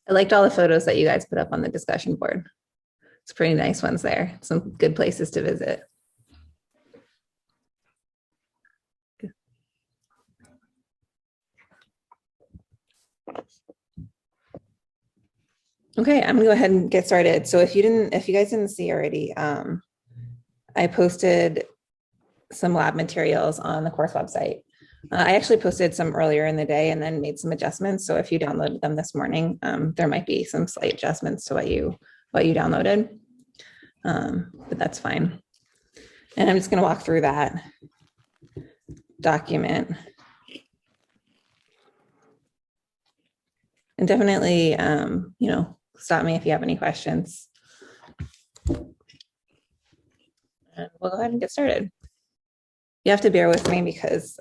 I liked all the photos that you guys put up on the discussion board. It's pretty nice ones there. Some good places to visit. Okay, I'm gonna go ahead and get started. So if you guys didn't see already, I posted some lab materials on the course website. I actually posted some earlier in the day and then made some adjustments. So if you downloaded them this morning, there might be some slight adjustments to what you downloaded, but that's fine. And I'm just going to walk through that document. And definitely, you know, stop me if you have any questions. And we'll go ahead and get started. You have to bear with me because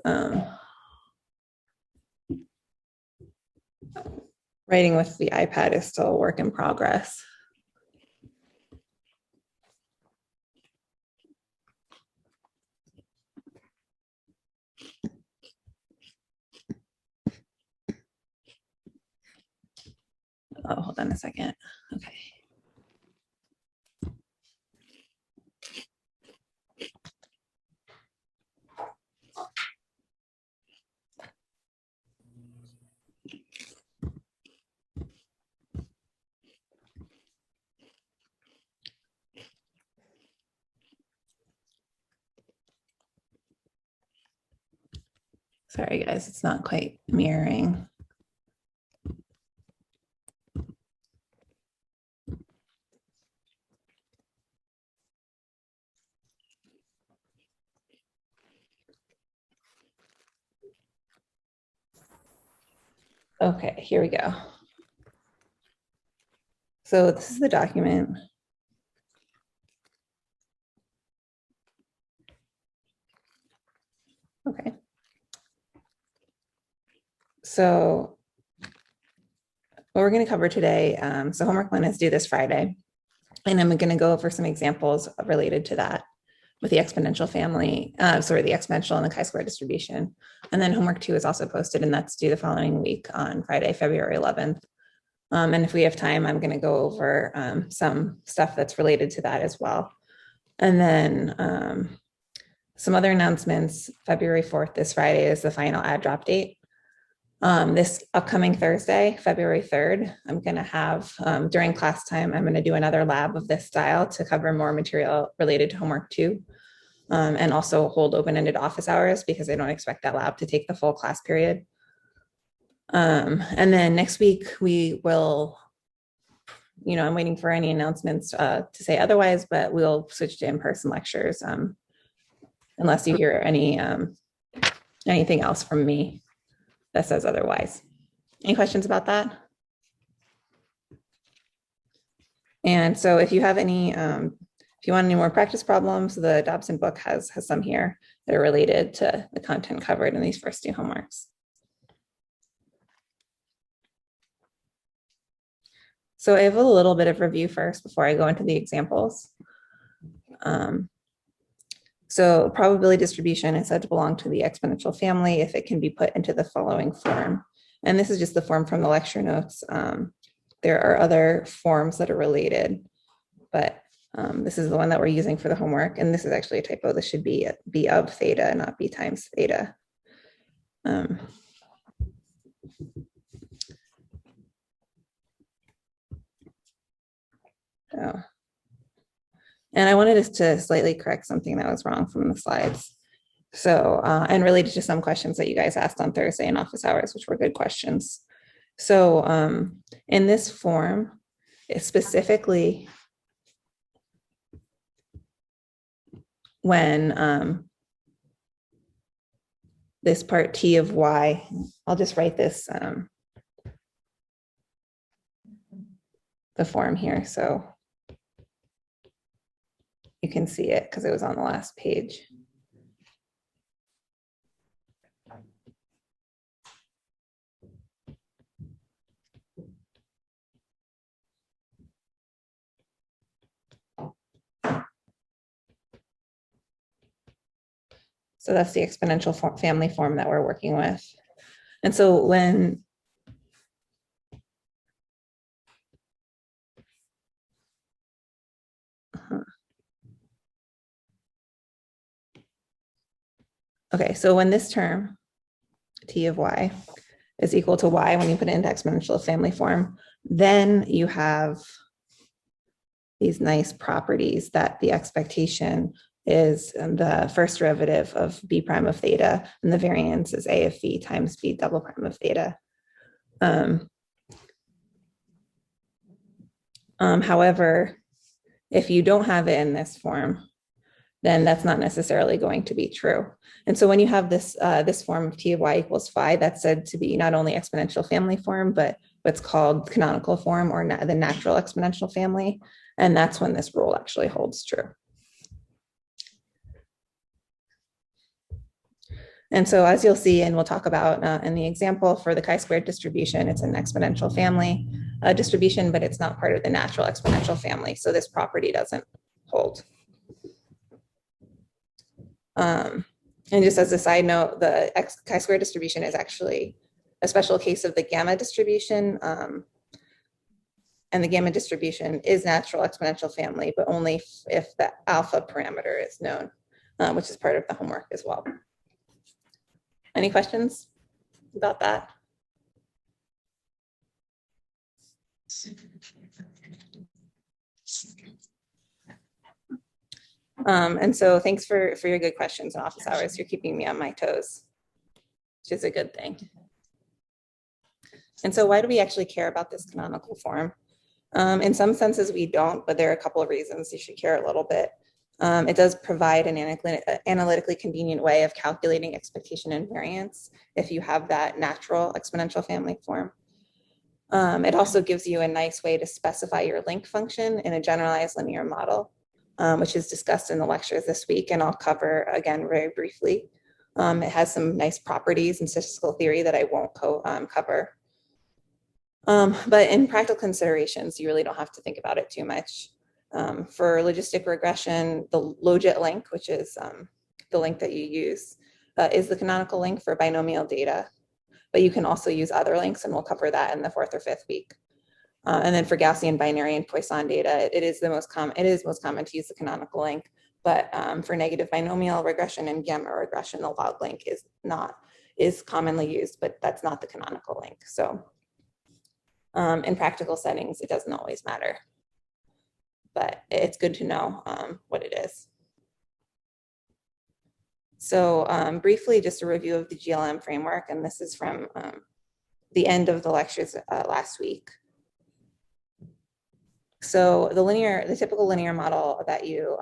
writing with the iPad is still a work in progress. Oh, hold on a second. Okay. Sorry, guys, it's not quite mirroring. Okay, here we go. So this is the document. Okay. So what we're going to cover today, so homework one is due this Friday, and I'm going to go over some examples related to that with the exponential family, the exponential and the chi-square distribution. And then homework 2 is also posted, and that's due the following week on Friday, February 11th. And if we have time, I'm going to go over some stuff that's related to that as well. And then some other announcements. February 4th, this Friday, is the final add drop date. This upcoming Thursday, February 3rd, I'm going to have, during class time, I'm going to do another lab of this style to cover more material related to homework 2, and also hold open-ended office hours because I don't expect that lab to take the full class period. And then next week we will, you know, I'm waiting for any announcements to say otherwise, but we'll switch to in-person lectures unless you hear anything else from me that says otherwise. Any questions about that? And so if you have any, if you want any more practice problems, the Dobson book has some here that are related to the content covered in these first 2 homeworks. So I have a little bit of review first before I go into the examples. So probability distribution is said to belong to the exponential family if it can be put into the following form. And this is just the form from the lecture notes. There are other forms that are related, but this is the one that we're using for the homework. And this is actually a typo. This should be B of theta, not B times theta. And I wanted us to slightly correct something that was wrong from the slides. So, and related to some questions that you guys asked on Thursday in office hours, which were good questions. So in this form, it's specifically when this part T of Y, I'll just write this, the form here. So you can see it because it was on the last page. So that's the exponential family form that we're working with. And so when Okay, so when this term, t of y, is equal to y when you put it into exponential family form, then you have these nice properties that the expectation is the first derivative of b prime of theta, and the variance is a of v times b double prime of theta. However, if you don't have it in this form, then that's not necessarily going to be true. And so when you have this, this form of t of y equals phi, that's said to be not only exponential family form, but what's called canonical form, or the natural exponential family. And that's when this rule actually holds true. And so as you'll see, and we'll talk about in the example for the chi-squared distribution, it's an exponential family distribution, but it's not part of the natural exponential family. So this property doesn't hold. And just as a side note, the chi-squared distribution is actually a special case of the gamma distribution. And the gamma distribution is natural exponential family, but only if the alpha parameter is known, which is part of the homework as well. Any questions about that? And so thanks for your good questions in office hours. You're keeping me on my toes, which is a good thing. And so why do we actually care about this canonical form? In some senses we don't, but there are a couple of reasons you should care a little bit. It does provide an analytically convenient way of calculating expectation and variance if you have that natural exponential family form. It also gives you a nice way to specify your link function in a generalized linear model, which is discussed in the lectures this week, and I'll cover again very briefly. It has some nice properties in statistical theory that I won't cover. But in practical considerations, you really don't have to think about it too much. For logistic regression, the logit link, which is the link that you use, is the canonical link for binomial data. But you can also use other links, and we'll cover that in the 4th or 5th week. And then for Gaussian binary and Poisson data, it is most common to use the canonical link. But for negative binomial regression and gamma regression, the log link is commonly used, but that's not the canonical link. So in practical settings, it doesn't always matter, but it's good to know what it is. So briefly, just a review of the GLM framework, and this is from the end of the lectures last week. So the typical linear model that you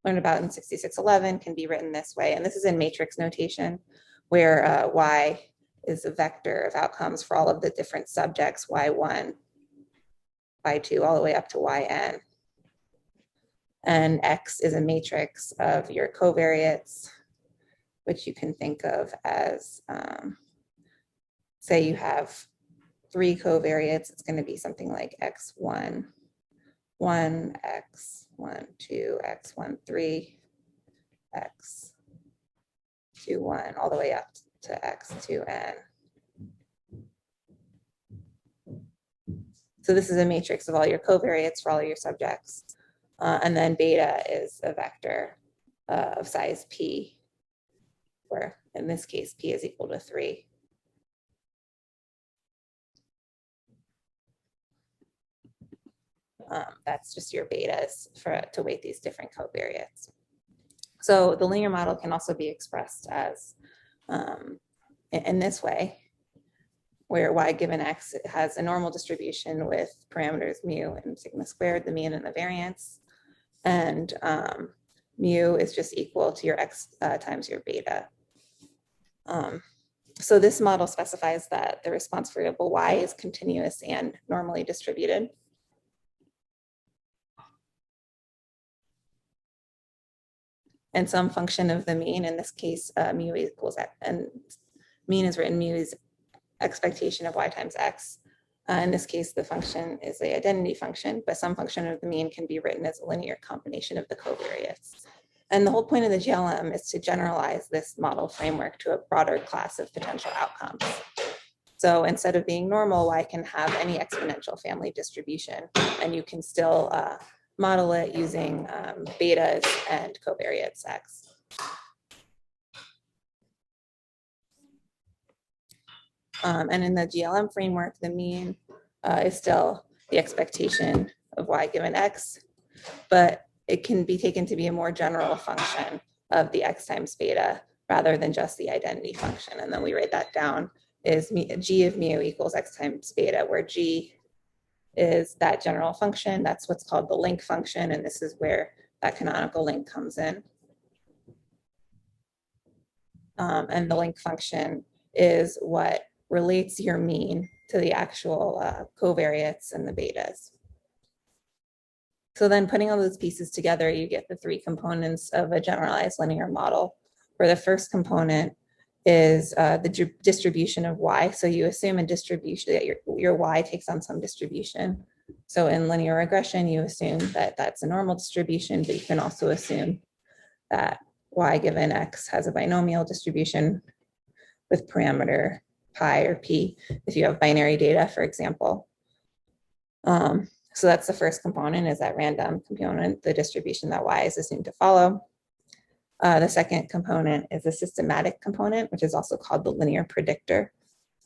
learned about in 6611 can be written this way, and this is in matrix notation, where y is a vector of outcomes for all of the different subjects, y1, y2, all the way up to yn. And X is a matrix of your covariates, which you can think of as, say you have 3 covariates, it's going to be something like X1, 1, X1, 2, X1, 3, X2, 1, all the way up to X2N. So this is a matrix of all your covariates for all your subjects. And then beta is a vector of size p, where in this case, p is equal to 3. That's just your betas to weight these different covariates. So the linear model can also be expressed as in this way, where y given x has a normal distribution with parameters mu and sigma squared, the mean and the variance. And mu is just equal to your x times your beta. So this model specifies that the response variable y is continuous and normally distributed. And some function of the mean, in this case, mu equals x, and mean is written mu is expectation of y times x. In this case, the function is the identity function, but some function of the mean can be written as a linear combination of the covariates. And the whole point of the GLM is to generalize this model framework to a broader class of potential outcomes. So instead of being normal, y can have any exponential family distribution, and you can still model it using betas and covariates x. And in the GLM framework, the mean is still the expectation of y given x, but it can be taken to be a more general function of the x times beta rather than just the identity function. And then we write that down is g of mu equals x times beta, where g is that general function. That's what's called the link function. And this is where that canonical link comes in. And the link function is what relates your mean to the actual covariates and the betas. So then putting all those pieces together, you get the three components of a generalized linear model, where the first component is the distribution of y. So you assume a distribution that your y takes on some distribution. So in linear regression, you assume that that's a normal distribution, but you can also assume that y given x has a binomial distribution with parameter pi or p, if you have binary data, for example. So that's the first component, is that random component, the distribution that y is assumed to follow. The second component is a systematic component, which is also called the linear predictor.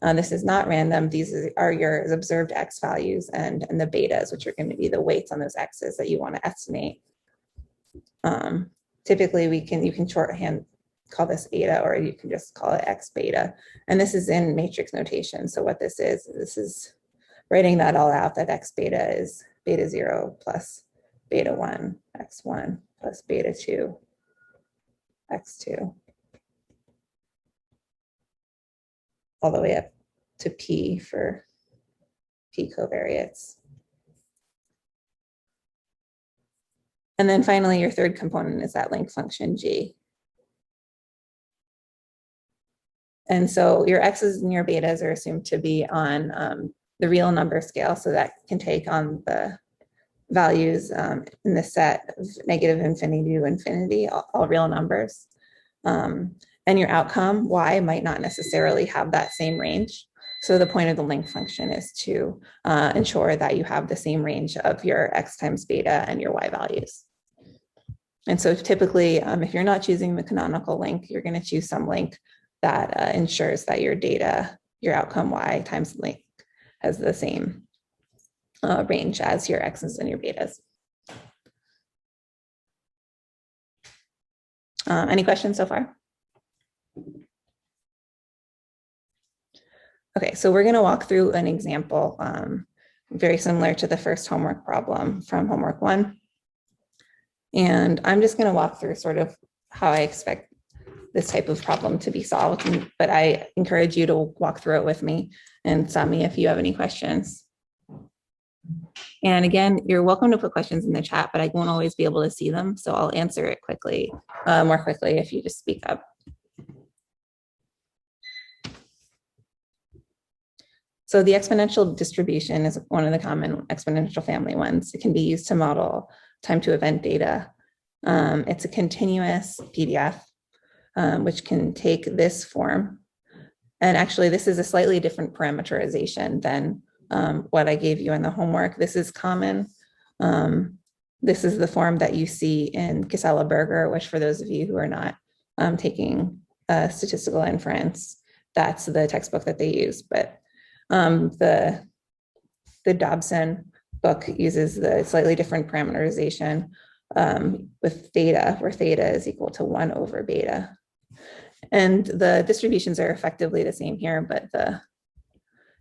This is not random. These are your observed x values and the betas, which are going to be the weights on those x's that you want to estimate. Typically, you can shorthand call this eta, or you can just call it x beta. And this is in matrix notation. So what this is writing that all out, that x beta is beta 0 plus beta 1, x1 plus beta 2, x2, all the way up to p for p covariates. And then finally, your third component is that link function g. And so your x's and your betas are assumed to be on the real number scale. So that can take on the values in the set of negative infinity to infinity, all real numbers. And your outcome, y, might not necessarily have that same range. So the point of the link function is to ensure that you have the same range of your x times beta and your y values. And so typically, if you're not choosing the canonical link, you're going to choose some link that ensures that your data, your outcome y times the link, has the same range as your x's and your betas. Any questions so far? Okay, so we're going to walk through an example very similar to the first homework problem from homework 1. And I'm just going to walk through sort of how I expect this type of problem to be solved, but I encourage you to walk through it with me and stop me if you have any questions. And again, you're welcome to put questions in the chat, but I won't always be able to see them, so I'll answer it quickly, more quickly if you just speak up. So the exponential distribution is one of the common exponential family ones. It can be used to model time to event data. It's a continuous PDF, which can take this form. And actually, this is a slightly different parameterization than what I gave you in the homework. This is common. This is the form that you see in Casella-Berger, which for those of you who are not taking statistical inference, that's the textbook that they use. But the Dobson book uses the slightly different parameterization with theta, where theta is equal to 1 over beta. And the distributions are effectively the same here, but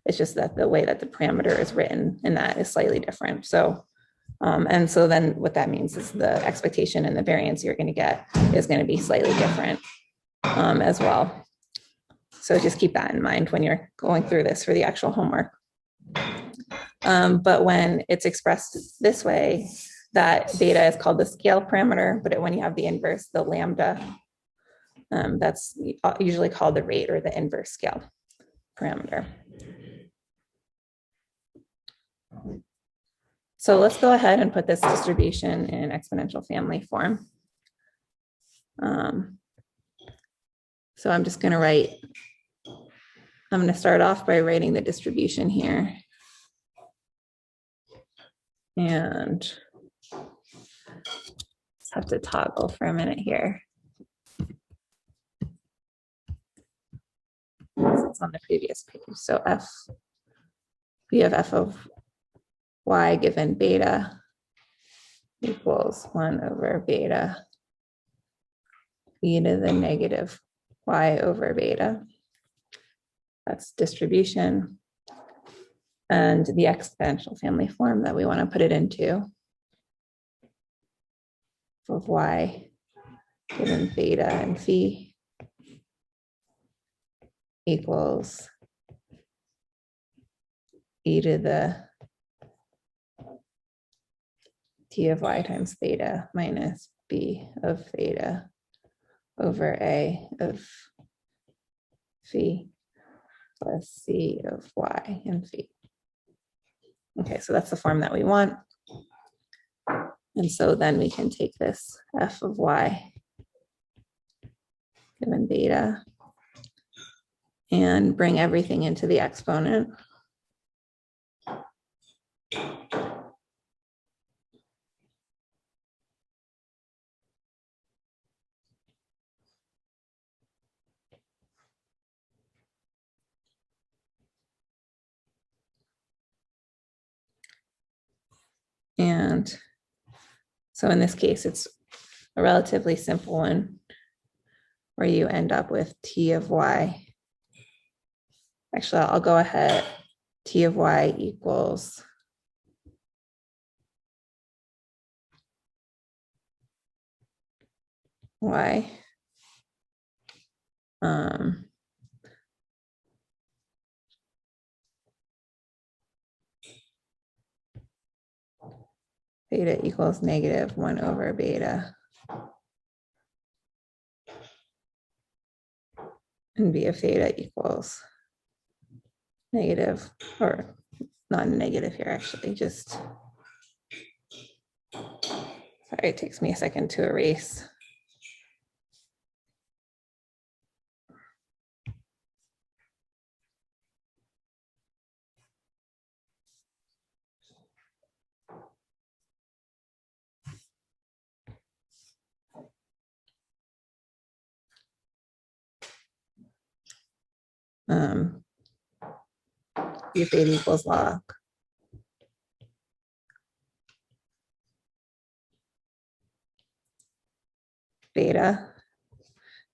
it's just that the way that the parameter is written in that is slightly different. So, and so then what that means is the expectation and the variance you're going to get is going to be slightly different as well. So just keep that in mind when you're going through this for the actual homework. But when it's expressed this way, that beta is called the scale parameter, but when you have the inverse, the lambda, that's usually called the rate or the inverse scale parameter. So let's go ahead and put this distribution in exponential family form. So I'm just going to write, I'm going to start off by writing the distribution here. And have to toggle for a minute here. examples on the previous page. So we have f of y given beta equals 1 over beta e to the negative y over beta. That's distribution. And the exponential family form that we want to put it into of y given beta and phi equals e to the t of y times theta minus b of theta over a of phi plus c of y and phi. Okay, so that's the form that we want. And so then we can take this f of y given beta and bring everything into the exponent. And so in this case, it's a relatively simple one where you end up with t of y. Actually, I'll go ahead. T of y equals y. Beta equals negative 1 over beta. And b of theta equals negative, or not negative here, actually, just, sorry, it takes me a second to erase. B of theta equals log beta.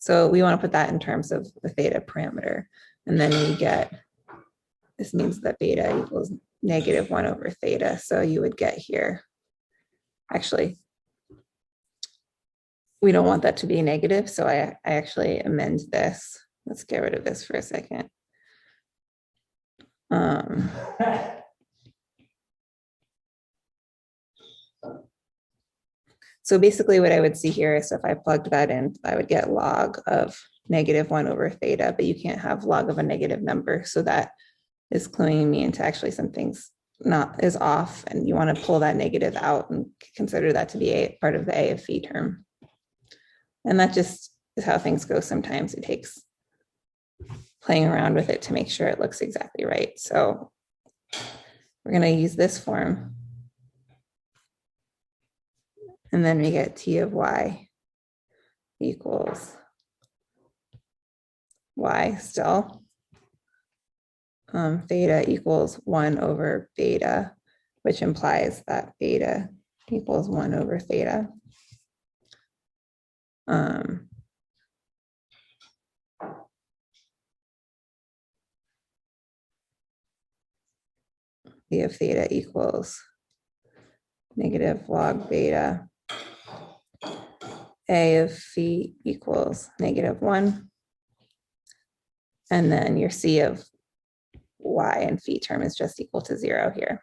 So we want to put that in terms of the theta parameter. And then we get, this means that beta equals negative 1 over theta. So you would get here, actually, we don't want that to be negative. So I actually amend this. Let's get rid of this for a second. So basically what I would see here is if I plugged that in, I would get log of negative 1 over theta, but you can't have log of a negative number. So that is cluing me into actually something's not is off, and you want to pull that negative out and consider that to be a part of the a of phi term. And that just is how things go sometimes. It takes playing around with it to make sure it looks exactly right. So we're going to use this form. And then we get t of y equals y still. Theta equals 1 over beta, which implies that beta equals 1 over theta. B of theta equals negative log beta. A of phi equals negative 1. And then your C of y and phi term is just equal to 0 here.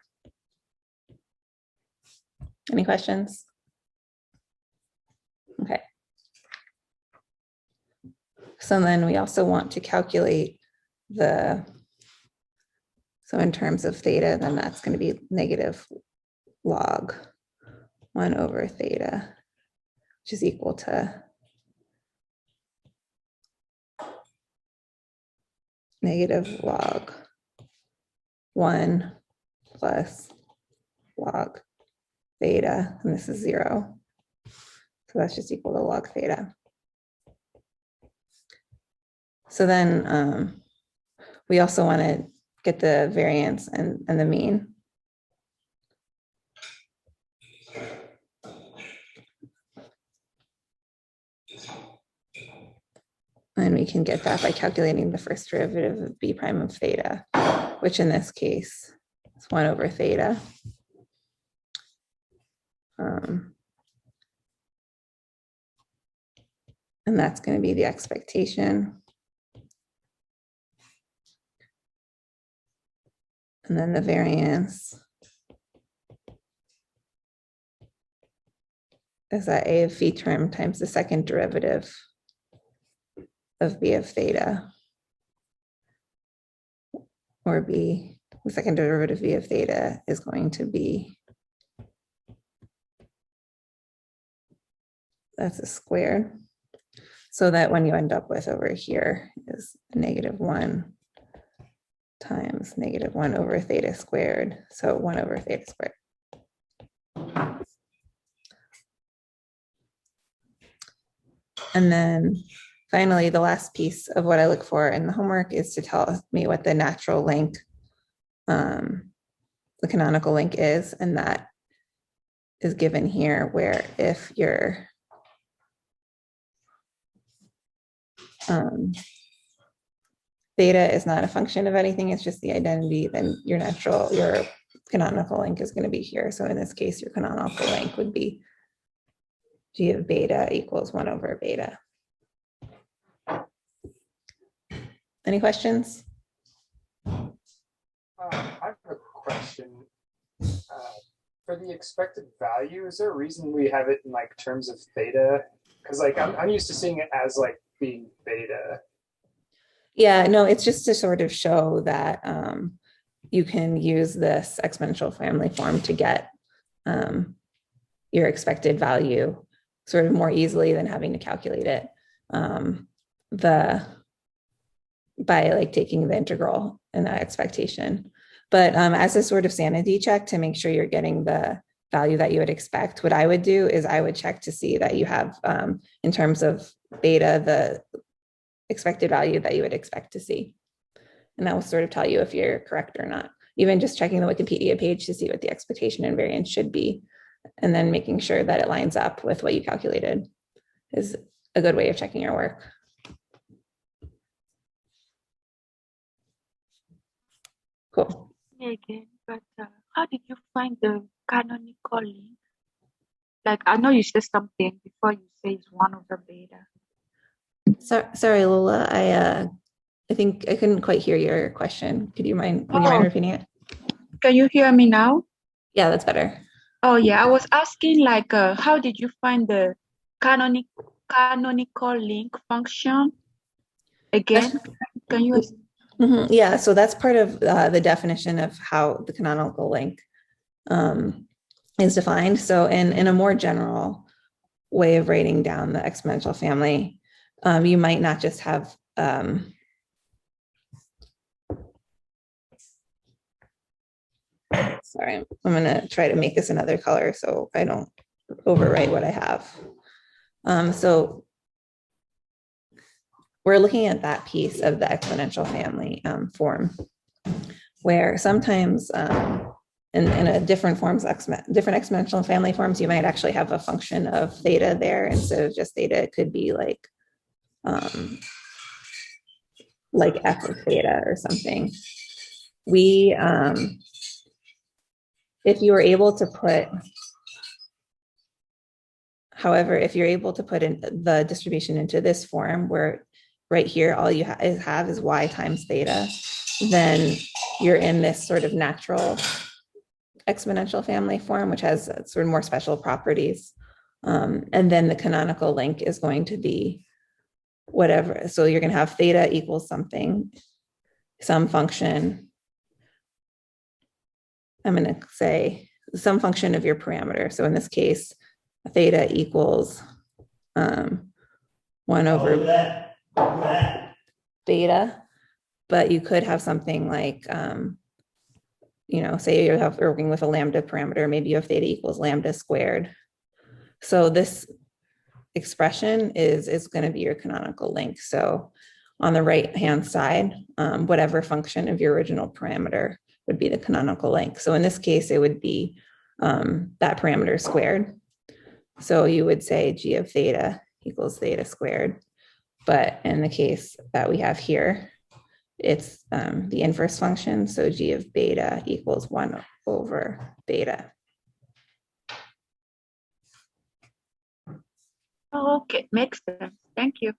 Any questions? Okay. So then we also want to calculate the, so in terms of theta, then that's going to be negative log 1 over theta, which is equal to negative log 1 plus log theta, and this is 0. So that's just equal to log theta. So then we also want to get the variance and the mean. And we can get that by calculating the first derivative of b prime of theta, which in this case is 1 over theta. And that's going to be the expectation. And then the variance is that a of phi term times the second derivative of b of theta, or b, the second derivative of b of theta is going to be, that's a square. So that when you end up with over here is -1 times -1 over theta squared. So 1 over theta squared. And then finally, the last piece of what I look for in the homework is to tell me what the natural link, the canonical link is, and that is given here, where if your theta is not a function of anything, it's just the identity, then your canonical link is going to be here. So in this case, your canonical link would be g of beta equals 1 over beta. Any questions? I have a question. For the expected value, is there a reason we have it in like terms of theta? Because like I'm used to seeing it as like being beta. Yeah, no, it's just to sort of show that you can use this exponential family form to get your expected value sort of more easily than having to calculate it by like taking the integral and that expectation. But as a sort of sanity check to make sure you're getting the value that you would expect, what I would do is I would check to see that you have, in terms of beta, the expected value that you would expect to see. And that will sort of tell you if you're correct or not. Even just checking the Wikipedia page to see what the expectation and variance should be, and then making sure that it lines up with what you calculated is a good way of checking your work. Cool. Again, but how did you find the canonical link? Like, I know you said something before you say it's 1 over beta. Sorry, Lola. I think I couldn't quite hear your question. Would you mind repeating it? Can you hear me now? Yeah, that's better. Oh yeah, I was asking like, how did you find the canonical link function? Again, can you? Yeah, so that's part of the definition of how the canonical link is defined. So in a more general way of writing down the exponential family, you might not just have sorry, I'm going to try to make this another color so I don't overwrite what I have. So we're looking at that piece of the exponential family form, where sometimes in a different forms, different exponential family forms, you might actually have a function of theta there instead of just theta. It could be like f of theta or something. We if you were able to put, however, if you're able to put in the distribution into this form where right here, all you have is y times theta, then you're in this sort of natural exponential family form, which has sort of more special properties. And then the canonical link is going to be whatever. So you're going to have theta equals something, some function. I'm going to say some function of your parameter. So in this case, theta equals 1 over beta, but you could have something like, say you're working with a lambda parameter, maybe you have theta equals lambda squared. So this expression is going to be your canonical link. So on the right-hand side, whatever function of your original parameter would be the canonical link. So in this case, it would be that parameter squared. So you would say g of theta equals theta squared. But in the case that we have here, it's the inverse function. So g of beta equals 1 over beta. Oh, okay, makes sense. Thank you.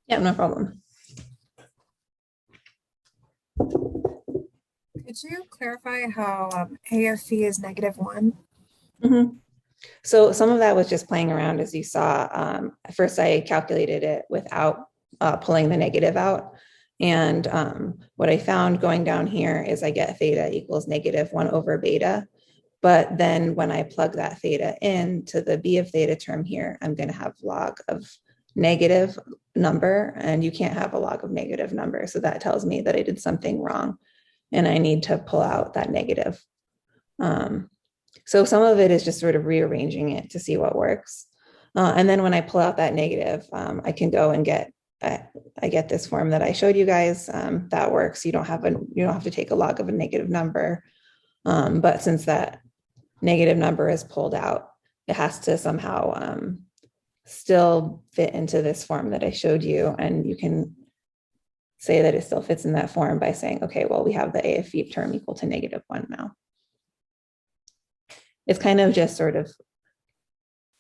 Yeah, no problem. Could you clarify how A of phi is -1? Mm-hmm. So some of that was just playing around, as you saw. At first, I calculated it without pulling the negative out. And what I found going down here is I get theta equals -1 over beta. But then when I plug that theta into the b of theta term here, I'm going to have log of negative number, and you can't have a log of negative number. So that tells me that I did something wrong and I need to pull out that negative. So some of it is just sort of rearranging it to see what works. And then when I pull out that negative, I can go and get, I get this form that I showed you guys that works. You don't have to take a log of a negative number. But since that negative number is pulled out, it has to somehow still fit into this form that I showed you. And you can say that it still fits in that form by saying, okay, well, we have the A of phi term equal to -1 now. It's kind of just sort of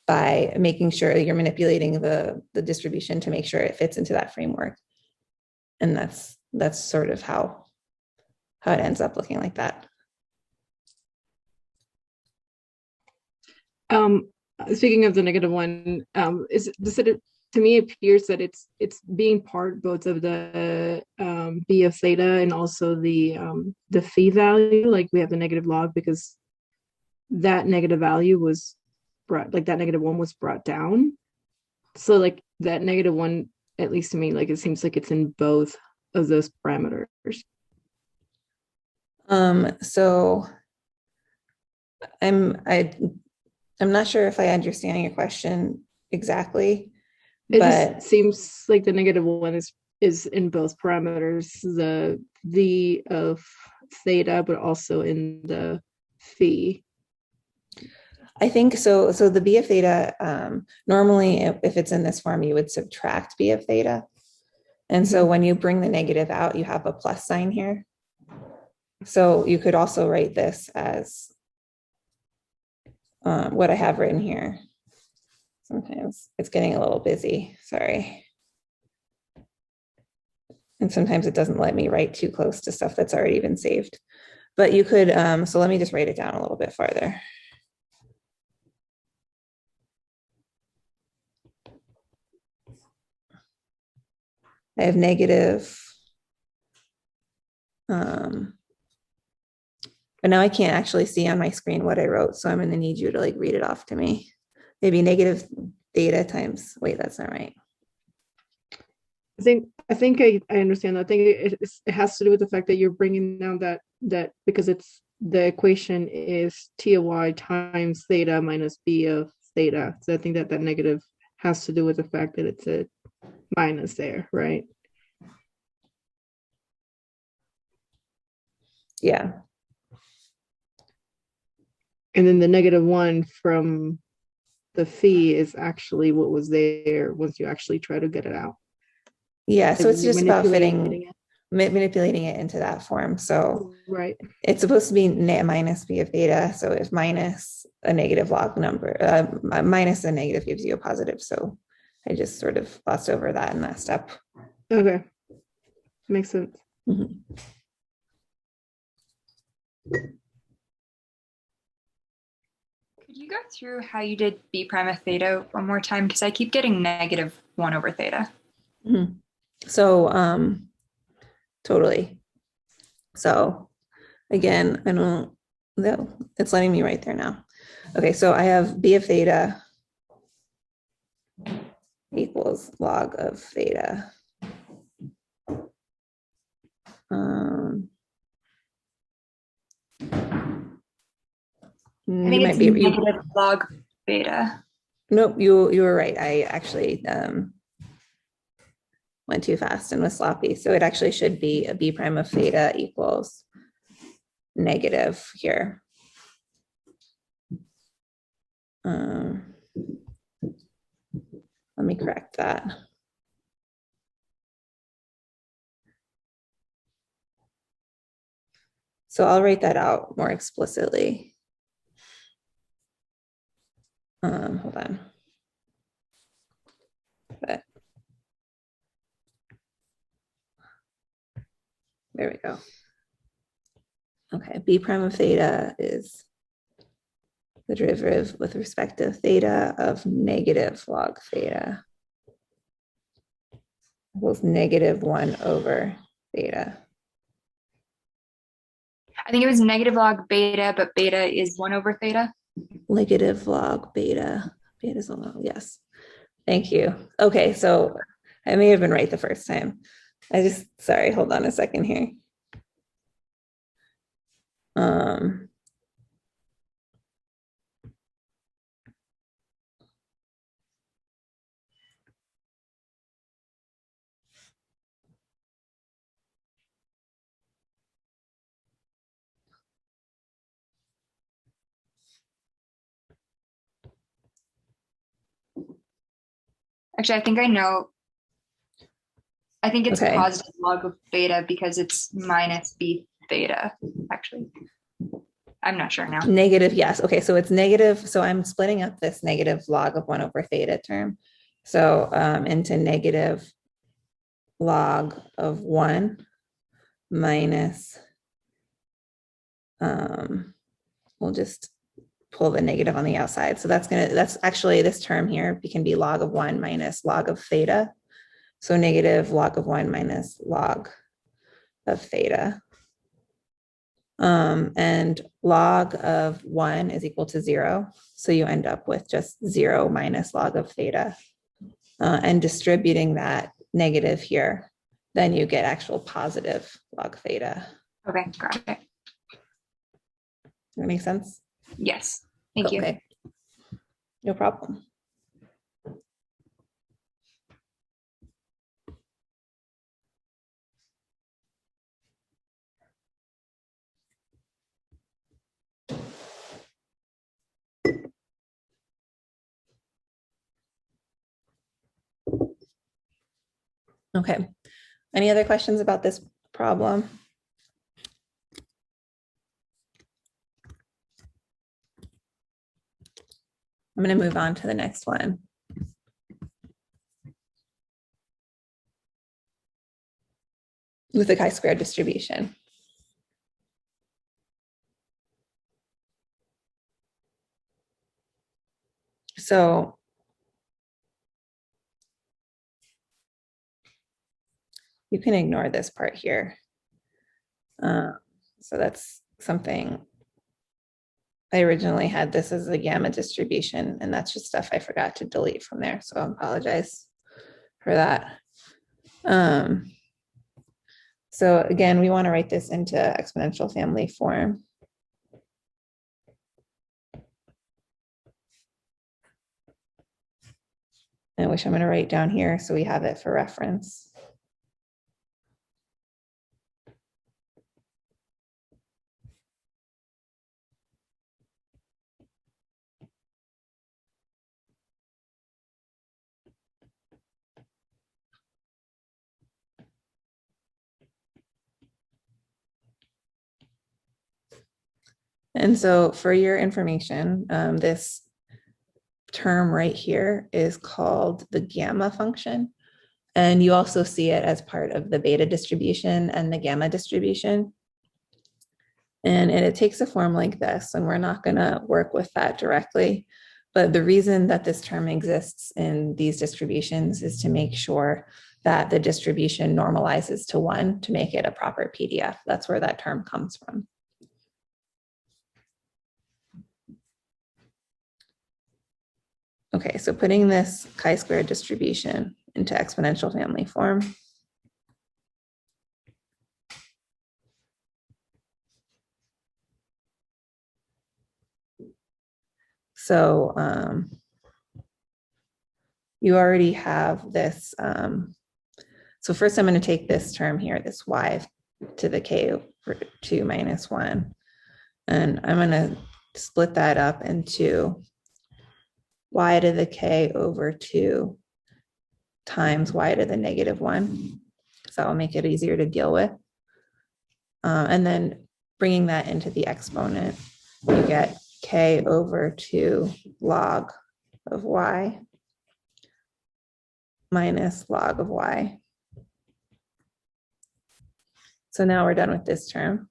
by making sure you're manipulating the distribution to make sure it fits into that framework. And that's sort of how it ends up looking like that. Speaking of the -1, to me it appears that it's being part both of the b of theta and also the phi value. Like we have the negative log because that negative value was brought, like that -1 was brought down. So like that -1, at least to me, like it seems like it's in both of those parameters. So I'm not sure if I understand your question exactly, It but just seems like the -1 is in both parameters, the v of theta, but also in the phi. I think so. So the b of theta, normally if it's in this form, you would subtract b of theta. And so when you bring the negative out, you have a plus sign here. So you could also write this as what I have written here. Sometimes it's getting a little busy, sorry. And sometimes it doesn't let me write too close to stuff that's already been saved. But you could, so let me just write it down a little bit farther. I have negative, but now I can't actually see on my screen what I wrote, so I'm going to need you to like read it off to me. Maybe negative theta times, wait, that's not right. I think I understand. I think it has to do with the fact that you're bringing down that because it's the equation is t of y times theta minus b of theta. So I think that negative has to do with the fact that it's a minus there, right? Yeah. And then the -1 from the phi is actually what was there once you actually try to get it out. Yeah, so it's just about manipulating manipulating it into that form. So right. it's supposed to be minus b of theta. So if minus a negative log number, minus a negative gives you a positive. So I just sort of glossed over that in that step. Okay. Makes sense. Mm-hmm. Could you go through how you did b prime of theta one more time? Because I keep getting -1 over theta. Mm-hmm. So totally. So again, I don't know. It's letting me right there now. Okay, so I have b of theta equals log of theta. I think it's negative log beta. Nope, you were right. I actually went too fast and was sloppy. So it actually should be a b prime of theta equals negative here. Let me correct that. So I'll write that out more explicitly. Hold on. But there we go. Okay, b prime of theta is the derivative with respect to theta of negative log theta equals -1 over theta. I think it was negative log beta, but beta is 1 over theta. Negative log beta. Beta is a log, yes. Thank you. Okay, so I may have been right the first time. Sorry, hold on a second here. Actually, I think I know. I think it's Okay. positive log of beta because it's minus b theta, actually. I'm not sure now. Negative, yes. Okay, so it's negative. So I'm splitting up this negative log of 1 over theta term. So into negative log of 1 minus, we'll just pull the negative on the outside. So that's actually this term here can be log of 1 minus log of theta. So negative log of 1 minus log of theta. And log of 1 is equal to 0. So you end up with just 0 minus log of theta. And distributing that negative here, then you get actual positive log theta. Okay, got it. Does that make sense? Yes, thank you. Okay. No problem. Okay. Any other questions about this problem? I'm going to move on to the next one. With the chi-square distribution. So you can ignore this part here. So that's something I originally had this as a gamma distribution, and that's just stuff I forgot to delete from there. So I apologize for that. So again, we want to write this into exponential family form. And which I'm going to write down here so we have it for reference. And so for your information, this term right here is called the gamma function. And you also see it as part of the beta distribution and the gamma distribution. And it takes a form like this, and we're not going to work with that directly. But the reason that this term exists in these distributions is to make sure that the distribution normalizes to 1 to make it a proper PDF. That's where that term comes from. Okay, so putting this chi-square distribution into exponential family form. So you already have this. So first I'm going to take this term here, this y to the k over 2 minus 1. And I'm going to split that up into y to the k over 2 times y to the negative 1. So that'll make it easier to deal with. And then bringing that into the exponent, you get k over 2 log of y minus log of y. So now we're done with this term.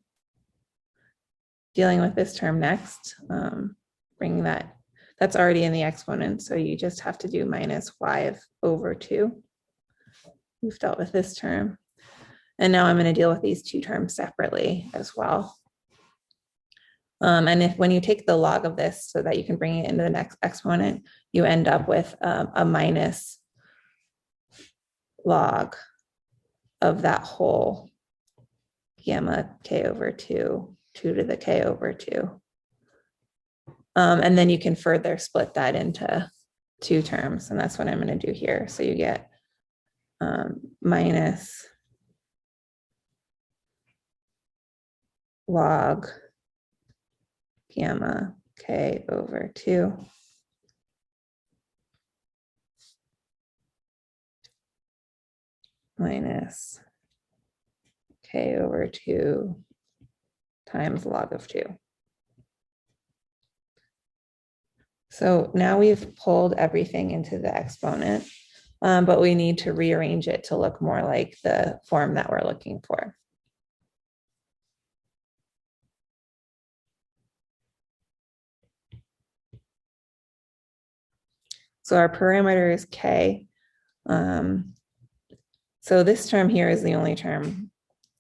Dealing with this term next, bringing that's already in the exponent, so you just have to do minus y over 2. We've dealt with this term. And now I'm going to deal with these two terms separately as well. And when you take the log of this so that you can bring it into the next exponent, you end up with a minus log of that whole gamma k over 2, 2 to the k over 2. And then you can further split that into two terms, and that's what I'm going to do here. So you get minus log gamma k over 2 minus k over 2 times log of 2. So now we've pulled everything into the exponent, but we need to rearrange it to look more like the form that we're looking for. So our parameter is k. So this term here is the only term,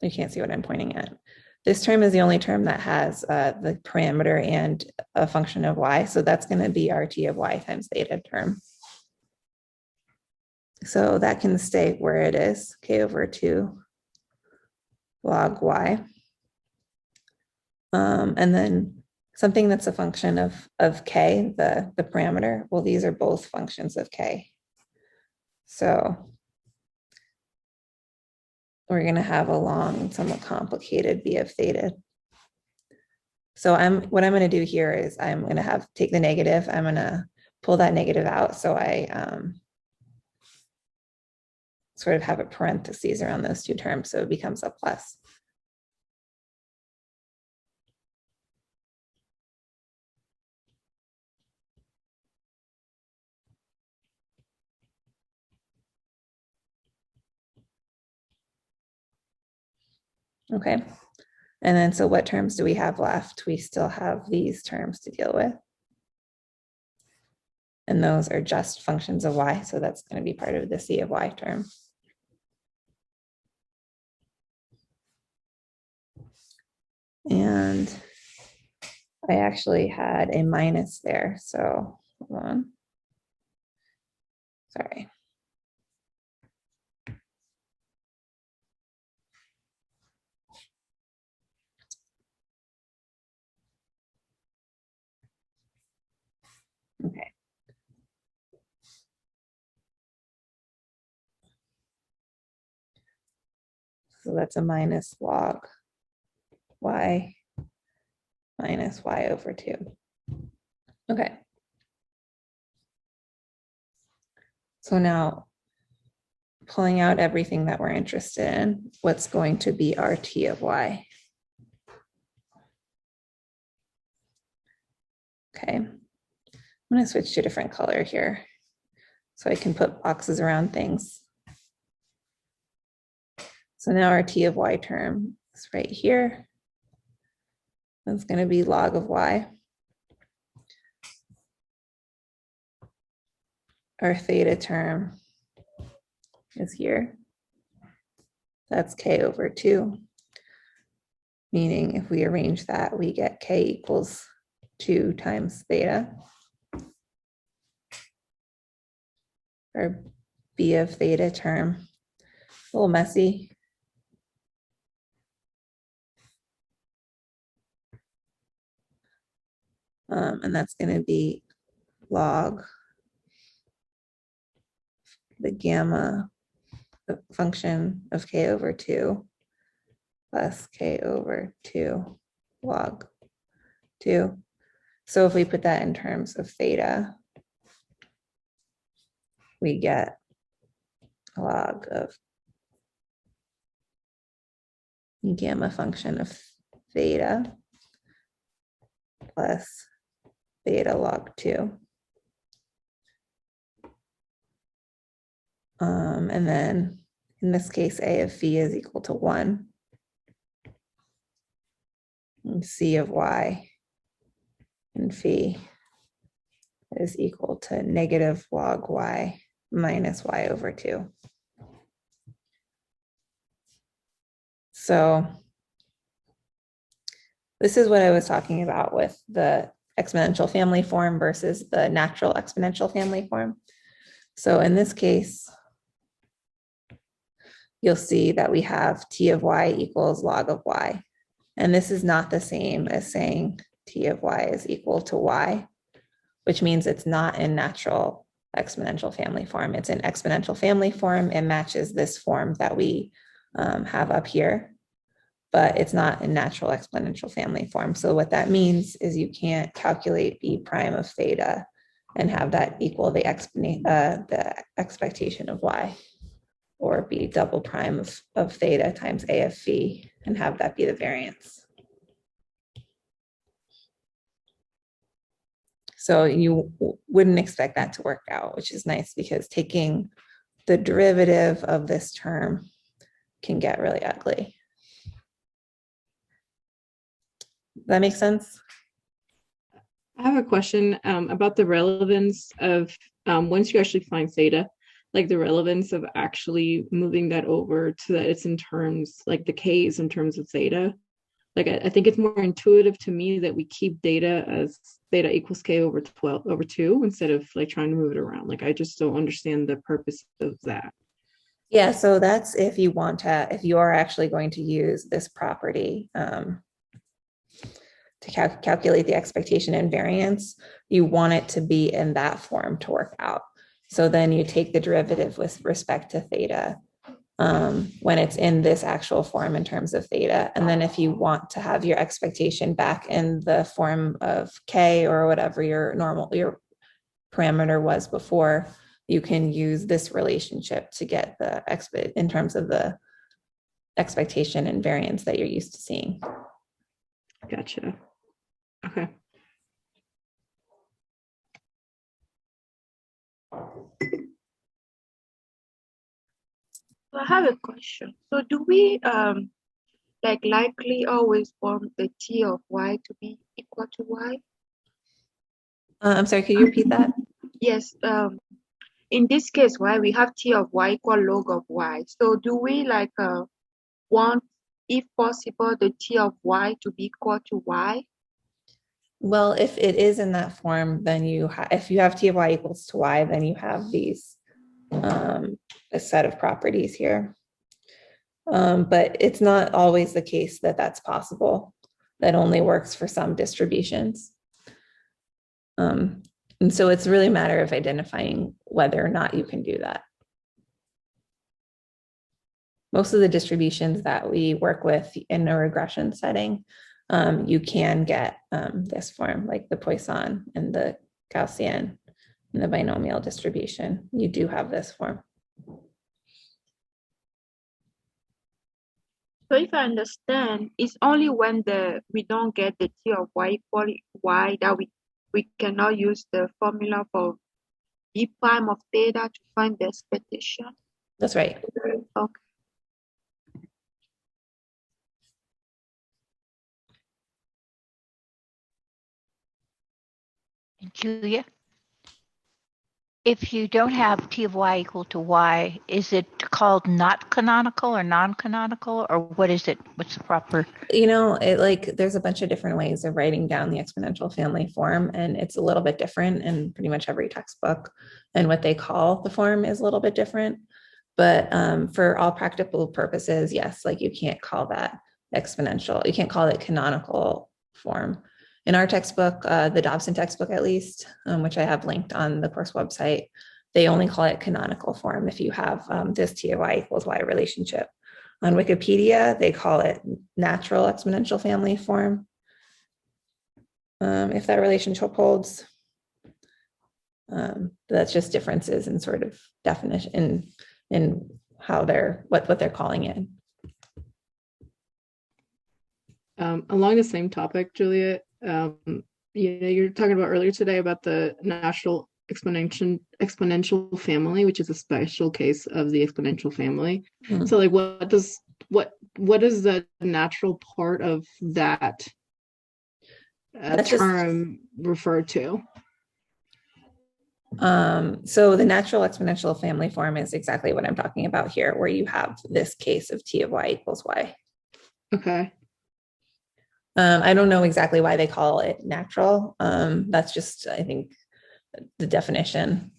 you can't see what I'm pointing at. This term is the only term that has the parameter and a function of y. So that's going to be our t of y times theta term. So that can stay where it is, k over 2 log y. And then something that's a function of k, the parameter, well, these are both functions of k. So we're going to have a long, somewhat complicated b of theta. So what I'm going to do here is I'm going to take the negative. I'm going to pull that negative out. So I sort of have a parentheses around those two terms. So it becomes a plus. Okay. And then, so what terms do we have left? We still have these terms to deal with. And those are just functions of y. So that's going to be part of the c of y term. And I actually had a minus there. So hold on. Sorry. Okay. So that's a minus log y minus y over 2. Okay. So now pulling out everything that we're interested in, what's going to be our t of y? Okay. I'm going to switch to a different color here so I can put boxes around things. So now our t of y term is right here. That's going to be log of y. Our theta term is here. That's k over 2, meaning if we arrange that, we get k equals 2 times theta. Our b of theta term, a little messy. And that's going to be log the gamma a function of k over 2 plus k over 2 log 2. So if we put that in terms of theta, we get a log of gamma function of theta plus theta log 2. And then in this case, A of phi is equal to 1. And C of y and phi is equal to negative log y minus y over 2. So this is what I was talking about with the exponential family form versus the natural exponential family form. So in this case, you'll see that we have t of y equals log of y. And this is not the same as saying t of y is equal to y, which means it's not in natural exponential family form. It's in exponential family form. It matches this form that we have up here, but it's not in natural exponential family form. So what that means is you can't calculate b prime of theta and have that equal the expectation of y, or b double prime of theta times a of phi and have that be the variance. So you wouldn't expect that to work out, which is nice because taking the derivative of this term can get really ugly. Does that make sense? I have a question about the relevance of once you actually find theta, like the relevance of actually moving that over so that it's in terms, like the k is in terms of theta. Like I think it's more intuitive to me that we keep data as theta equals k over 12 over 2 instead of like trying to move it around. Like I just don't understand the purpose of that. Yeah, so that's if you want to, if you are actually going to use this property to calculate the expectation and variance, you want it to be in that form to work out. So then you take the derivative with respect to theta when it's in this actual form in terms of theta. And then if you want to have your expectation back in the form of k or whatever your parameter was before, you can use this relationship to get the in terms of the expectation and variance that you're used to seeing. Gotcha. Okay. So I have a question. So do we like likely always want the t of y to be equal to y? I'm sorry, could you repeat that? Yes. In this case, why we have t of y equal log of y. So do we like want, if possible, the t of y to be equal to y? Well, if it is in that form, then if you have t of y equals to y, then you have these a set of properties here. But it's not always the case that that's possible. That only works for some distributions. And so it's really a matter of identifying whether or not you can do that. Most of the distributions that we work with in a regression setting, you can get this form, like the Poisson and the Gaussian and the binomial distribution. You do have this form. So if I understand, it's only when we don't get the t of y equal y that we cannot use the formula for b prime of theta to find the expectation. That's right. Okay. Julia, if you don't have t of y equal to y, is it called not canonical or non-canonical, or what is it? What's the proper? You know, there's a bunch of different ways of writing down the exponential family form, and it's a little bit different in pretty much every textbook, and what they call the form is a little bit different. But for all practical purposes, yes, like you can't call that exponential. You can't call it canonical form. In our textbook, the Dobson textbook at least, which I have linked on the course website, They only call it canonical form if you have this T of y equals y relationship. On Wikipedia, they call it natural exponential family form. If that relationship holds. That's just differences in sort of definition in how they're what they're calling it. Along the same topic, Juliet, you're talking about earlier today about the natural exponential family, which is a special case of the exponential family. Hmm. So like what is the natural part of that term refer to? So the natural exponential family form is exactly what I'm talking about here, where you have this case of T of y equals y. Okay. I don't know exactly why they call it natural. That's just, I think, the definition.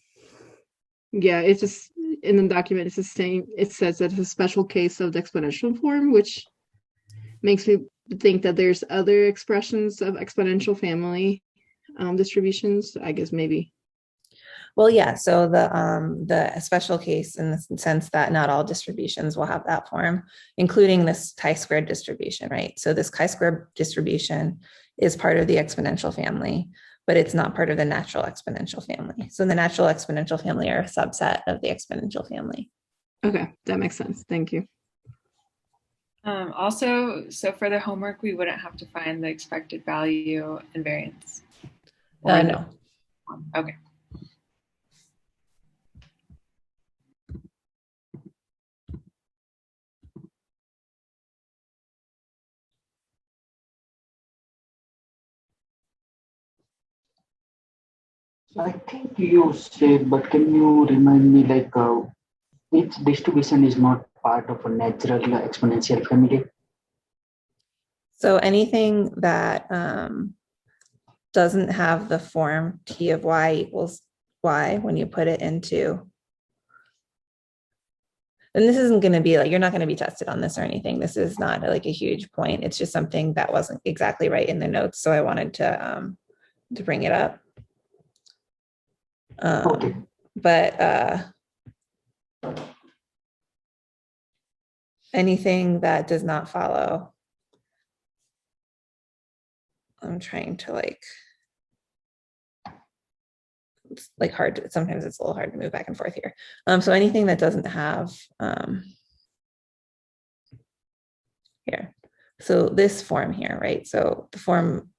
Yeah, it's just in the document, it's the same. It says that it's a special case of the exponential form, which makes me think that there's other expressions of exponential family distributions, I guess maybe. Well, yeah, so the special case in the sense that not all distributions will have that form, including this chi-squared distribution, right? So this chi-squared distribution is part of the exponential family, but it's not part of the natural exponential family. So the natural exponential family are a subset of the exponential family. Okay, that makes sense. Thank you. Also, so for the homework, we wouldn't have to find the expected value and variance. No. Okay. I think you said, but can you remind me, like, which distribution is not part of a natural exponential family? So anything that doesn't have the form T of y equals y when you put it into, and this isn't going to be like, you're not going to be tested on this or anything. This is not like a huge point. It's just something that wasn't exactly right in the notes. So I wanted to bring it up. Okay. But anything that does not follow, I'm trying to it's like hard to, sometimes it's a little hard to move back and forth here. So anything that doesn't have here, so this form here, right? So the form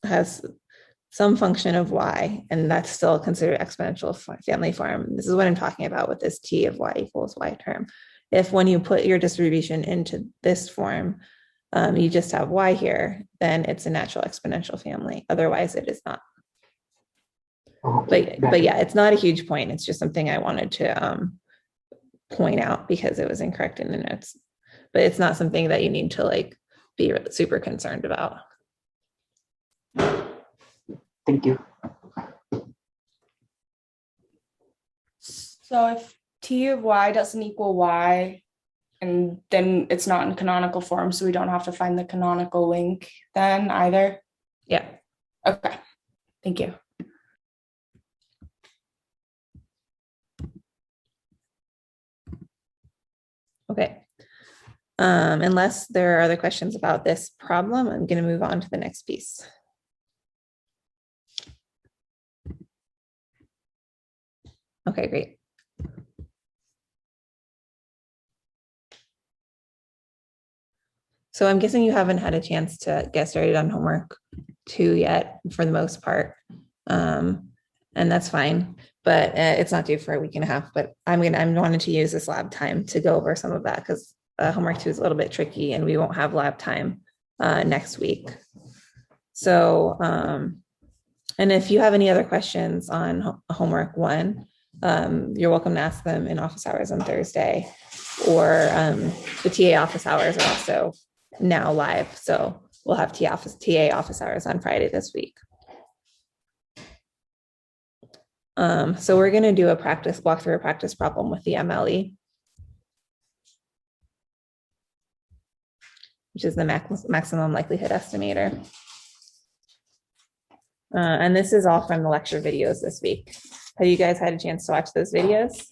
has some function of y, and that's still considered exponential family form. This is what I'm talking about with this T of y equals y term. If when you put your distribution into this form, you just have y here, then it's a natural exponential family. Otherwise, it is not. Okay. But yeah, it's not a huge point. It's just something I wanted to point out because it was incorrect in the notes. But it's not something that you need to like be super concerned about. Thank you. So if T of y doesn't equal y, and then it's not in canonical form, so we don't have to find the canonical link then either? Yeah. Okay. Thank you. Okay. Unless there are other questions about this problem, I'm going to move on to the next piece. Okay, great. So I'm guessing you haven't had a chance to get started on homework 2 yet for the most part. And that's fine, but it's not due for a week and a half, but I'm wanting to use this lab time to go over some of that because homework 2 is a little bit tricky and we won't have lab time next week. So, and if you have any other questions on homework 1, you're welcome to ask them in office hours on Thursday, or the TA office hours are also now live. So we'll have TA office hours on Friday this week. So we're going to do walk through a practice problem with the MLE, which is the maximum likelihood estimator. And this is all from the lecture videos this week. Have you guys had a chance to watch those videos?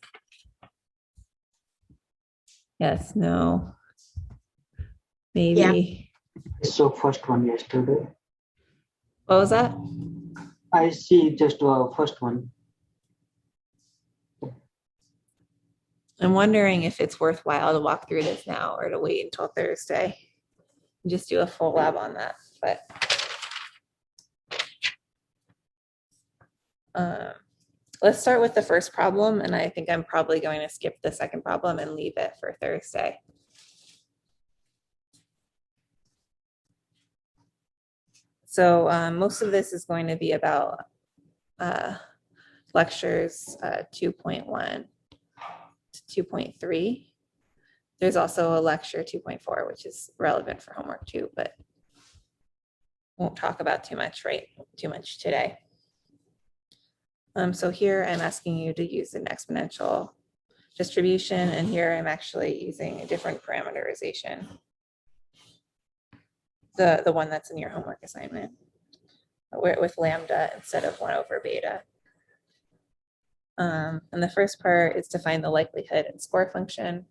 Yes, no, maybe. So first one yesterday. What was that? I see just first one. I'm wondering if it's worthwhile to walk through this now or to wait until Thursday. Just do a full lab on that, but let's start with the first problem, and I think I'm probably going to skip the second problem and leave it for Thursday. So most of this is going to be about lectures 2.1 to 2.3. There's also a lecture 2.4, which is relevant for homework too, but won't talk about too much today. So here I'm asking you to use an exponential distribution, and here I'm actually using a different parameterization. The one that's in your homework assignment, with lambda instead of 1 over beta. And the first part is to find the likelihood and score function.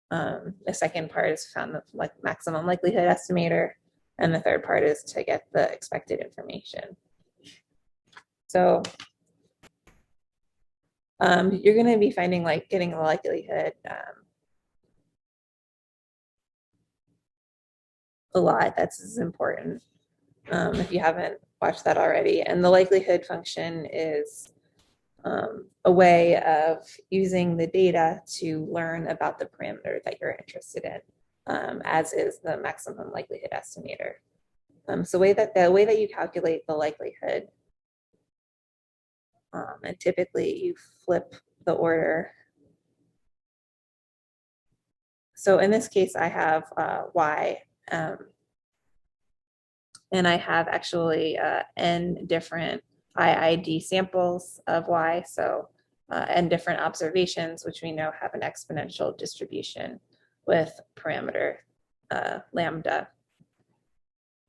The second part is found the maximum likelihood estimator. And the third part is to get the expected information. So you're going to be finding getting the likelihood a lot. That's important if you haven't watched that already. And the likelihood function is a way of using the data to learn about the parameter that you're interested in, as is the maximum likelihood estimator. So the way that you calculate the likelihood, and typically you flip the order. So in this case, I have y, and I have actually n different IID samples of y, so n different observations, which we know have an exponential distribution with parameter lambda.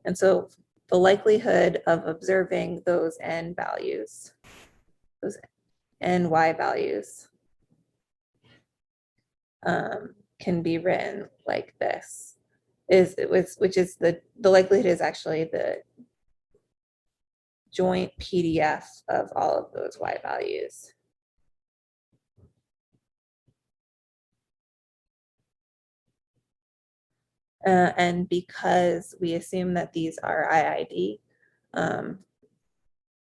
And so the likelihood of observing those n values, those n y values, can be written like this, which is the likelihood is actually the joint PDF of all of those y values. And because we assume that these are IID,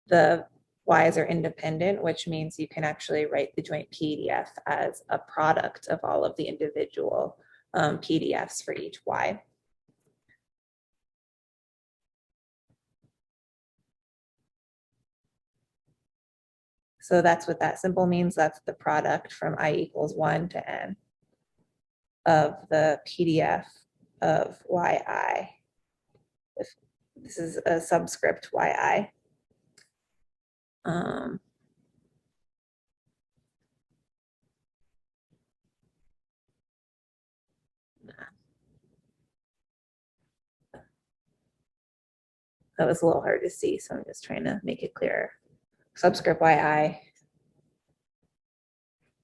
the y's are independent, which means you can actually write the joint PDF as a product of all of the individual PDFs for each y. So that's what that symbol means. That's the product from I equals 1 to n of the PDF of yi. This is a subscript yi. That was a little hard to see, so I'm just trying to make it clearer. Subscript yi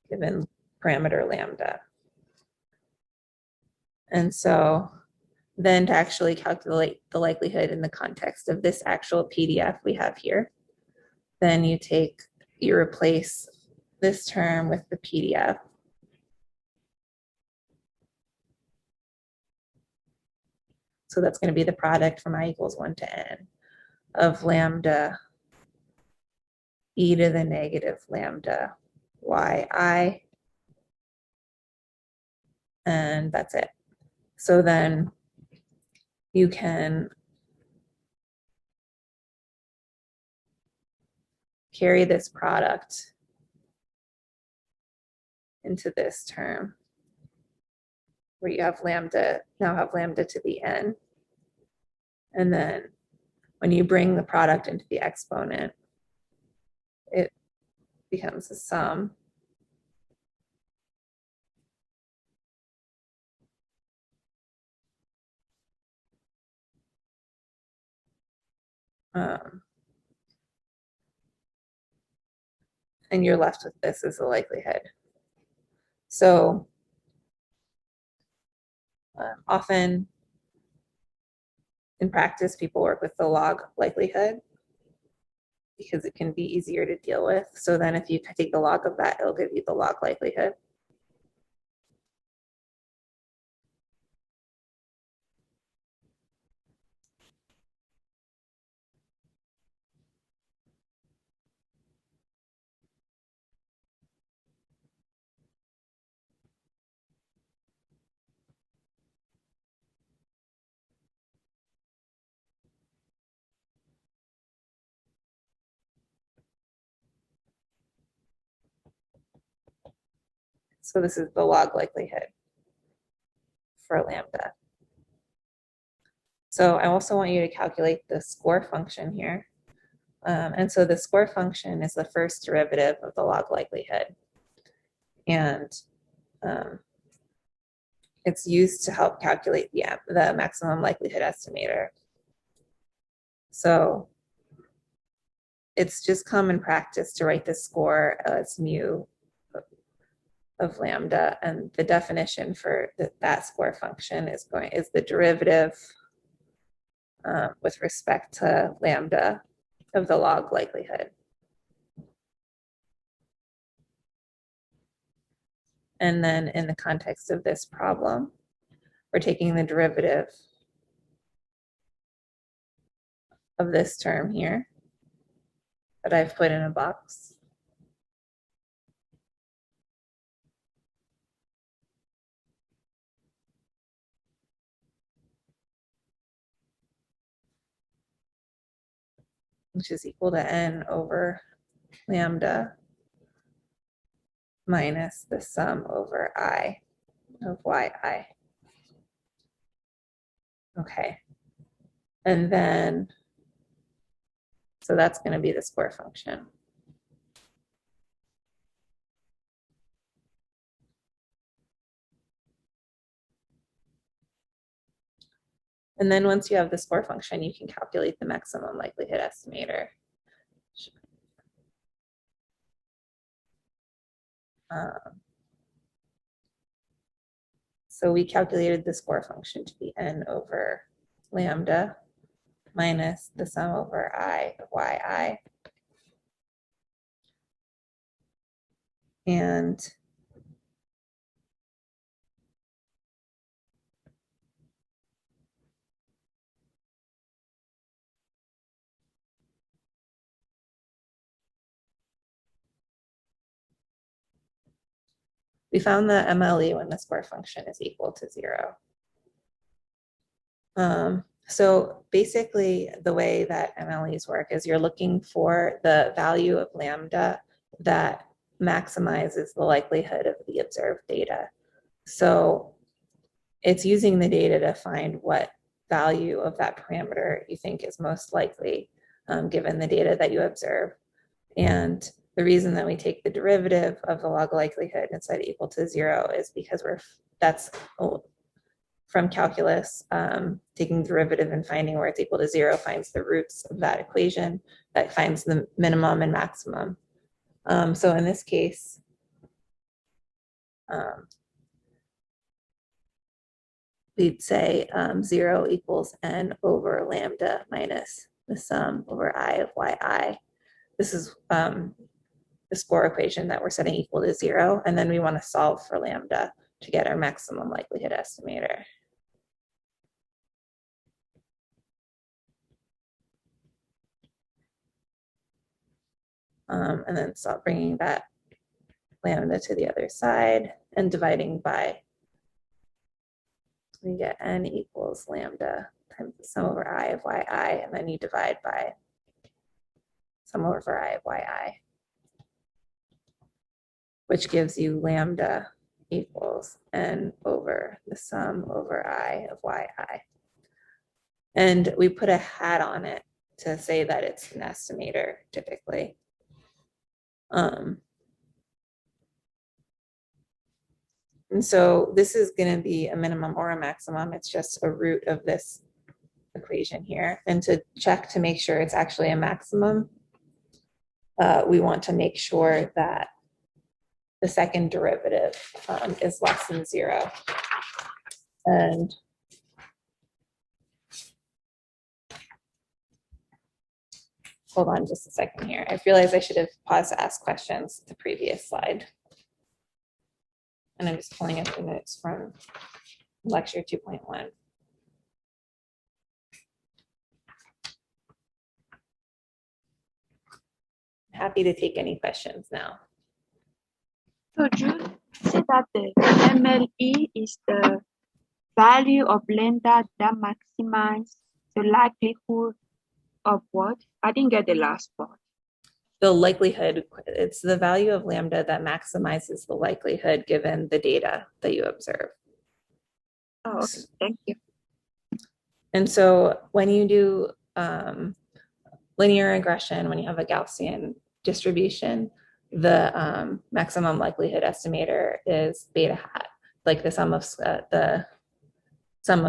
given parameter lambda. And so then to actually calculate the likelihood in the context of this actual PDF we have here, then you replace this term with the PDF. So that's going to be the product from I equals 1 to n of lambda e to the negative lambda yi, and that's it. So then you can carry this product into this term where you have lambda, now have lambda to the n. And then when you bring the product into the exponent, it becomes a sum. and you're left with this as the likelihood. So often in practice, people work with the log likelihood because it can be easier to deal with. So then if you take the log of that, it'll give you the log likelihood. So this is the log likelihood for lambda. So I also want you to calculate the score function here. And so the score function is the first derivative of the log likelihood. And it's used to help calculate the maximum likelihood estimator. So it's just common practice to write the score as mu of lambda, and the definition for that score function is the derivative with respect to lambda of the log likelihood. And then in the context of this problem, we're taking the derivative of this term here that I've put in a box. Which is equal to n over lambda minus the sum over I of yi. Okay. And then, so that's going to be the score function. And then once you have the score function, you can calculate the maximum likelihood estimator. So we calculated the score function to be n over lambda minus the sum over I of yi. And we found the MLE when the score function is equal to 0. So basically the way that MLEs work is you're looking for the value of lambda that maximizes the likelihood of the observed data. So it's using the data to find what value of that parameter you think is most likely given the data that you observe. And the reason that we take the derivative of the log likelihood instead of equal to 0 is because that's from calculus, taking derivative and finding where it's equal to 0 finds the roots of that equation that finds the minimum and maximum. So in this case, we'd say 0 equals n over lambda minus the sum over I of yi. This is the score equation that we're setting equal to 0, and then we want to solve for lambda to get our maximum likelihood estimator. And then stop bringing that lambda to the other side and dividing by, we get n equals lambda times the sum over I of yi, and then you divide by sum over I of yi, which gives you lambda equals n over the sum over I of yi. And we put a hat on it to say that it's an estimator typically. And so this is going to be a minimum or a maximum. It's just a root of this equation here. And to check to make sure it's actually a maximum, we want to make sure that the second derivative is less than 0. And hold on just a second here. I realized I should have paused to ask questions the previous slide. And I'm just pulling up the notes from lecture 2.1. Happy to take any questions now. So June said that the MLE is the value of lambda that maximizes the likelihood of what? I didn't get the last part. The likelihood, it's the value of lambda that maximizes the likelihood given the data that you observe. Oh, okay. Thank you. And so when you do linear regression, when you have a Gaussian distribution, the maximum likelihood estimator is beta hat, like the sum of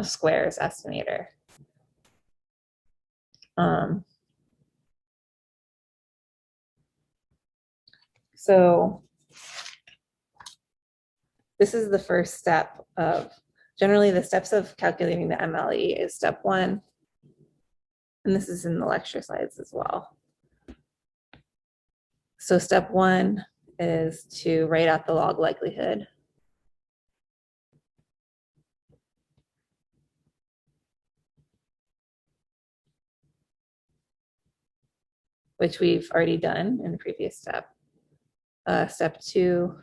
squares estimator. So this is the first step of, generally the steps of calculating the MLE is step 1. And this is in the lecture slides as well. So step 1 is to write out the log likelihood. Which we've already done in the previous step. Step 2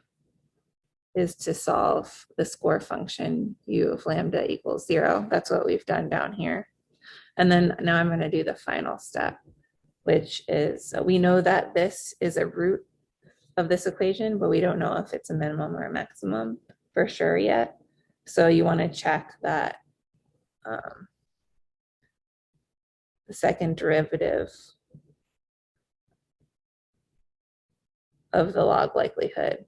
is to solve the score function u of lambda equals 0. That's what we've done down here. And then now I'm going to do the final step, which is we know that this is a root of this equation, but we don't know if it's a minimum or a maximum for sure yet. So you want to check that the second derivative of the log likelihood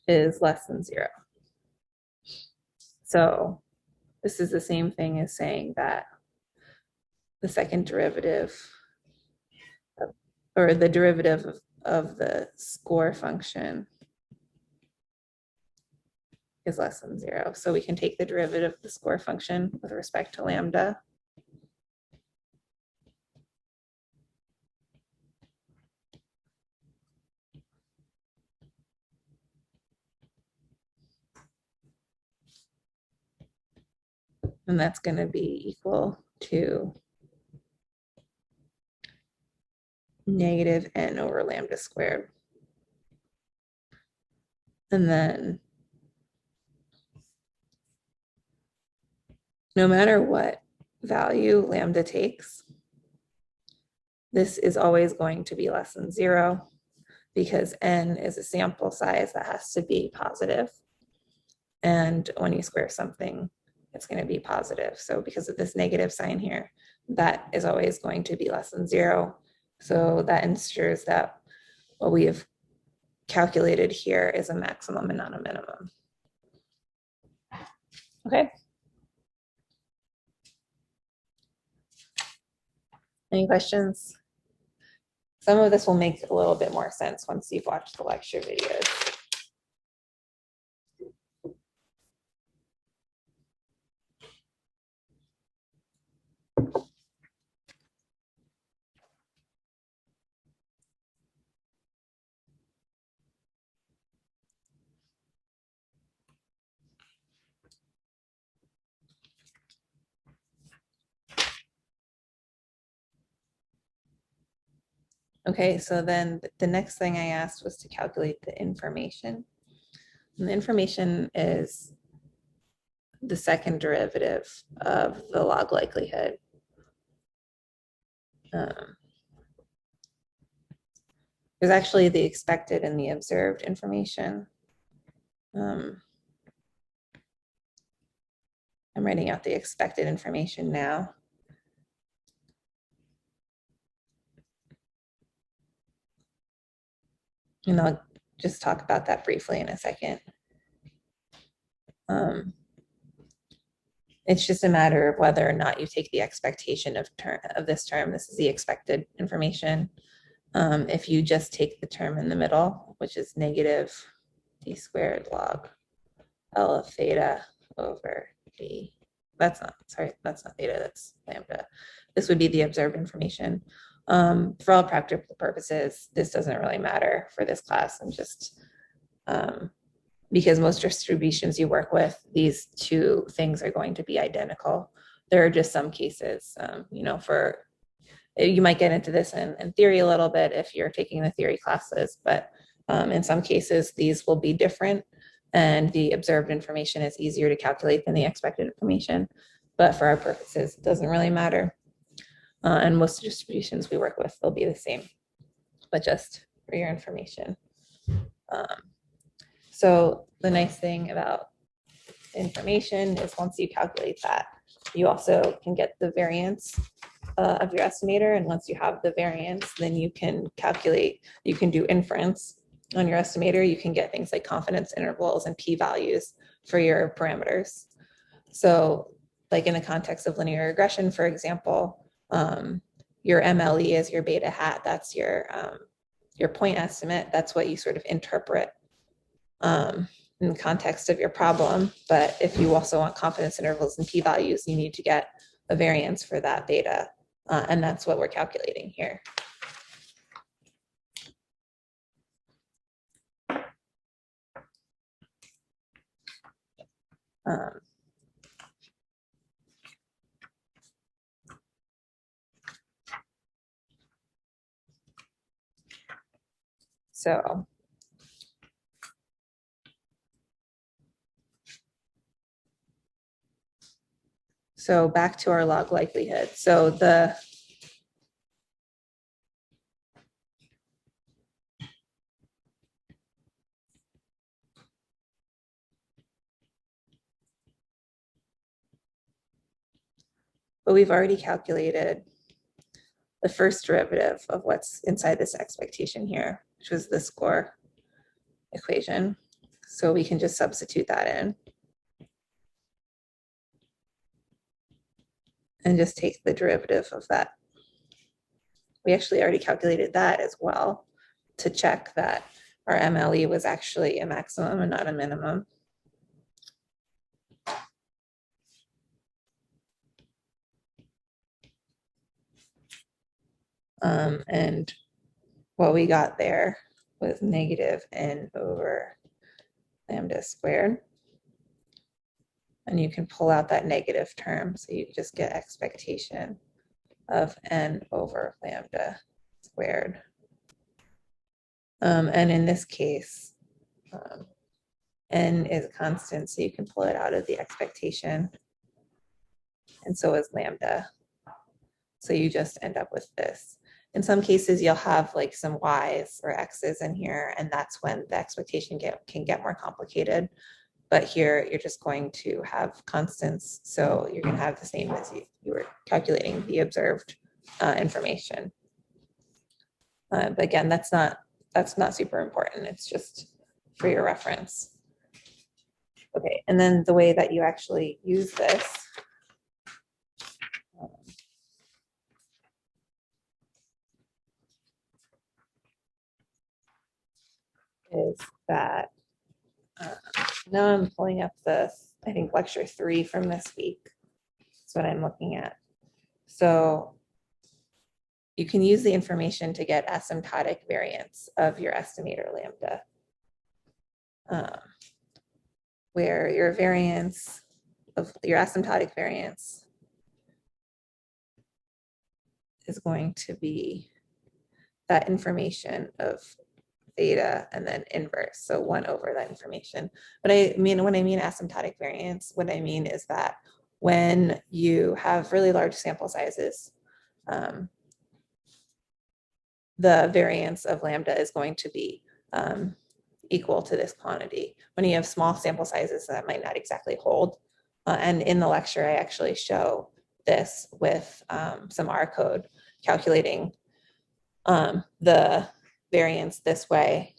is less than 0. So this is the same thing as saying that the second derivative or the derivative of the score function is less than 0. So we can take the derivative of the score function with respect to lambda. And that's going to be equal to negative n over lambda squared. And then no matter what value lambda takes, this is always going to be less than 0 because n is a sample size that has to be positive. And when you square something, it's going to be positive. So because of this negative sign here, that is always going to be less than 0. So that ensures that what we have calculated here is a maximum and not a minimum. Okay. Any questions? Some of this will make a little bit more sense once you've watched the lecture videos. Okay, so then the next thing I asked was to calculate the information. And the information is the second derivative of the log likelihood. There's actually the expected and the observed information. I'm writing out the expected information now. And I'll just talk about that briefly in a second. It's just a matter of whether or not you take the expectation of this term. This is the expected information. If you just take the term in the middle, which is negative d squared log L of theta over d. That's not theta, that's lambda. This would be the observed information. For all practical purposes, this doesn't really matter for this class. I'm just, because most distributions you work with, these two things are going to be identical. There are just some cases, you might get into this in theory a little bit if you're taking the theory classes, but in some cases, these will be different, and the observed information is easier to calculate than the expected information. But for our purposes, it doesn't really matter. And most distributions we work with will be the same, but just for your information. So the nice thing about information is once you calculate that, you also can get the variance of your estimator. And once you have the variance, then you can do inference on your estimator. You can get things like confidence intervals and p-values for your parameters. So like in the context of linear regression, for example, your MLE is your beta hat. That's your point estimate. That's what you sort of interpret in the context of your problem. But if you also want confidence intervals and p-values, you need to get a variance for that beta. And that's what we're calculating here. So back to our log likelihood. But we've already calculated the first derivative of what's inside this expectation here, which was the score equation. So we can just substitute that in and just take the derivative of that. We actually already calculated that as well to check that our MLE was actually a maximum and not a minimum. And what we got there was negative n over lambda squared. And you can pull out that negative term, so you just get expectation of n over lambda squared. And in this case, n is a constant, so you can pull it out of the expectation. And so is lambda. So you just end up with this. In some cases, you'll have like some y's or x's in here, and that's when the expectation can get more complicated. But here, you're just going to have constants, so you're going to have the same as you were calculating the observed information. But again, that's not super important. It's just for your reference. Okay, and then the way that you actually use this is that now I'm pulling up this, I think lecture 3 from this week. That's what I'm looking at. So you can use the information to get asymptotic variance of your estimator lambda, where your variance of your asymptotic variance is going to be that information of theta and then inverse, so 1 over that information. But when I mean asymptotic variance, what I mean is that when you have really large sample sizes, the variance of lambda is going to be equal to this quantity. When you have small sample sizes, that might not exactly hold. And in the lecture, I actually show this with some R code calculating the variance this way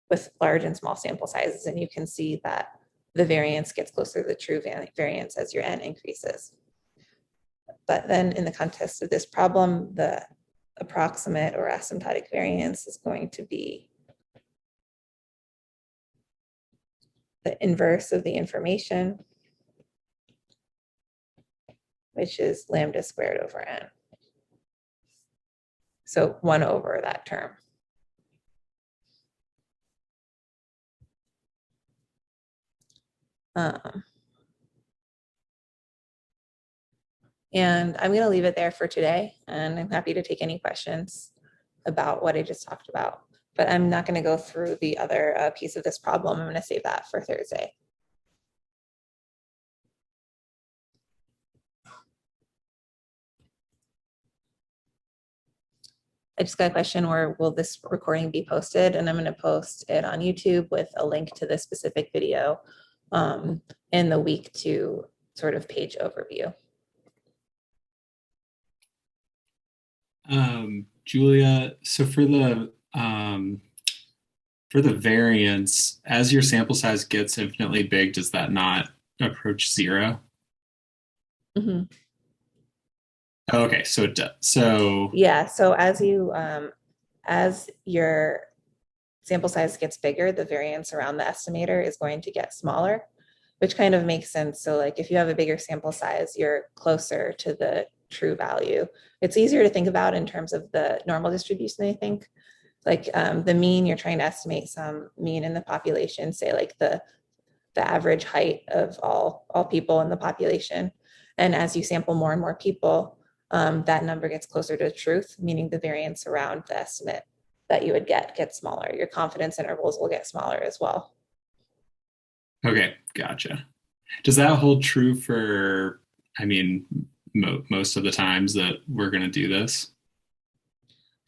with large and small sample sizes. And you can see that the variance gets closer to the true variance as your n increases. But then in the context of this problem, the approximate or asymptotic variance is going to be the inverse of the information, which is lambda squared over n. So 1 over that term. And I'm going to leave it there for today, and I'm happy to take any questions about what I just talked about. But I'm not going to go through the other piece of this problem. I'm going to save that for Thursday. I just got a question, where will this recording be posted? And I'm going to post it on YouTube with a link to this specific video in the week 2 sort of page overview. Julia, so for the variance, as your sample size gets infinitely big, does that not approach 0? Mm-hmm. Okay, so it does. So yeah, so as you as your sample size gets bigger, the variance around the estimator is going to get smaller, which kind of makes sense. So like if you have a bigger sample size, you're closer to the true value. It's easier to think about in terms of the normal distribution, I think. Like the mean, you're trying to estimate some mean in the population, say like the average height of all people in the population. And as you sample more and more people, that number gets closer to truth, meaning the variance around the estimate that you would get gets smaller. Your confidence intervals will get smaller as well. Okay, gotcha. Does that hold true for, I mean, most of the times that we're going to do this?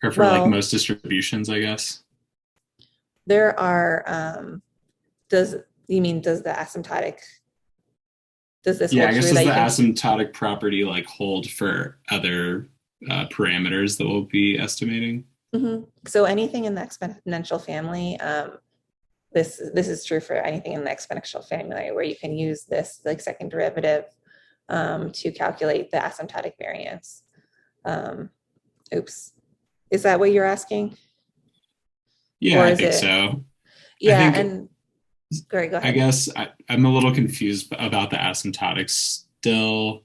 Or for like most distributions, I guess? There are, does the asymptotic, does this hold I guess true? Does the asymptotic property like hold for other parameters that we'll be estimating? Mm-hmm. So anything in the exponential family, this is true for anything in the exponential family, where you can use this like second derivative to calculate the asymptotic variance. Oops. Is that what you're asking? Yeah, I think so. Yeah, great, go ahead. I guess I'm a little confused about the asymptotics still,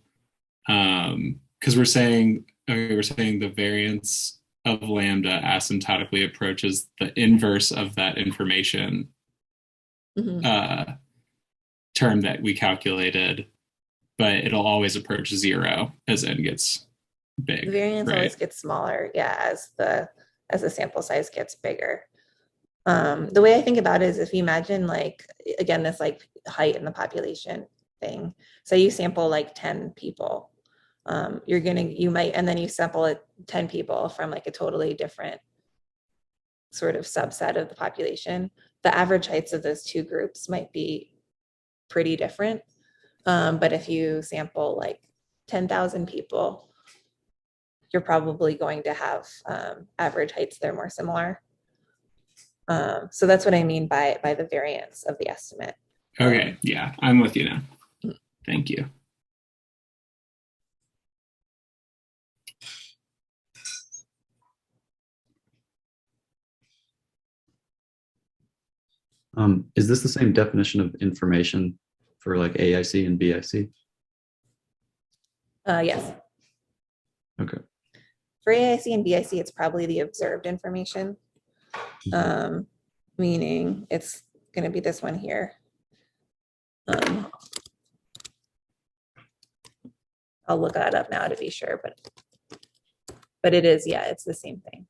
because we're saying the variance of lambda asymptotically approaches the inverse of that information term that we calculated, but it'll always approach 0 as n gets big. The variance always gets smaller, yeah, as the sample size gets bigger. The way I think about it is, if you imagine like, again, this like height in the population thing. So you sample like 10 people. You might, and then you sample 10 people from like a totally different sort of subset of the population. The average heights of those two groups might be pretty different. But if you sample like 10,000 people, you're probably going to have average heights that are more similar. So that's what I mean by the variance of the estimate. Okay, yeah, I'm with you now. Thank you. Is this the same definition of information for like AIC and BIC? Yes. Okay. For AIC and BIC, it's probably the observed information, meaning it's going to be this one here. I'll look that up now to be sure, but it is, yeah, it's the same thing.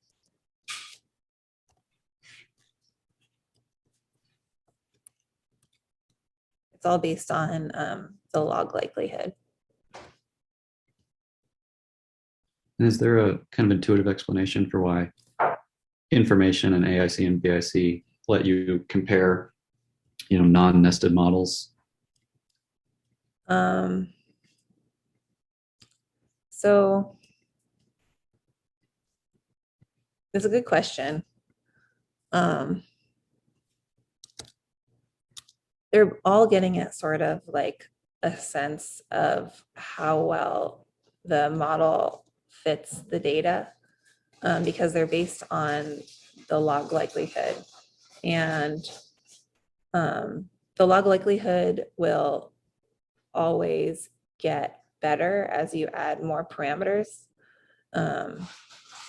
It's all based on the log likelihood. And is there a kind of intuitive explanation for why information and AIC and BIC let you compare, non-nested models? So that's a good question. they're all getting at sort of like a sense of how well the model fits the data, because they're based on the log likelihood. And the log likelihood will always get better as you add more parameters.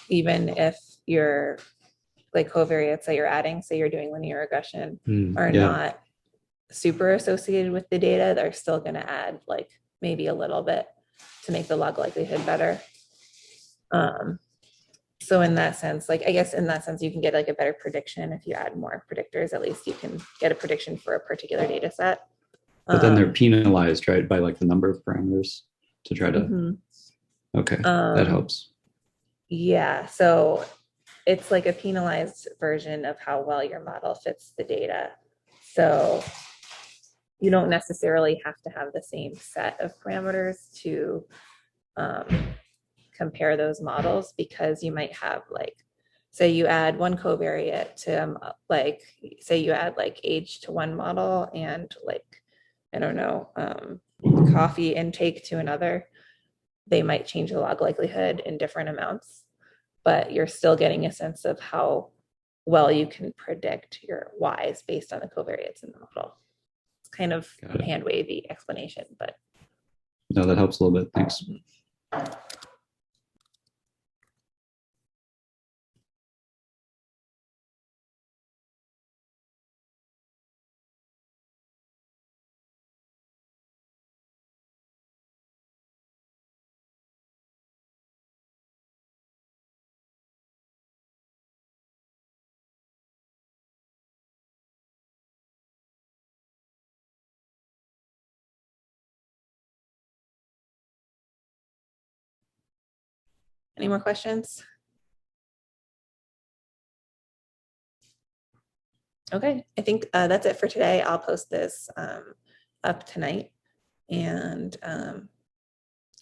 Even if your like covariates that you're adding, say you're doing linear regression, are not super associated with the data, they're still going to add like maybe a little bit to make the log likelihood better. So in that sense, like, I guess in that sense, you can get like a better prediction if you add more predictors. At least you can get a prediction for a particular data set. But then they're penalized, right, by like the number of parameters to try to. Okay, that helps. Yeah, so it's like a penalized version of how well your model fits the data. So you don't necessarily have to have the same set of parameters to compare those models, because you might have like, say you add one covariate to like, say you add like age to one model and like, I don't know, coffee intake to another. They might change the log likelihood in different amounts, but you're still getting a sense of how well you can predict your Ys based on the covariates in the model. It's kind of hand wavy explanation, but. No, that helps a little bit. Thanks. Any more questions? Okay, I think that's it for today. I'll post this up tonight, and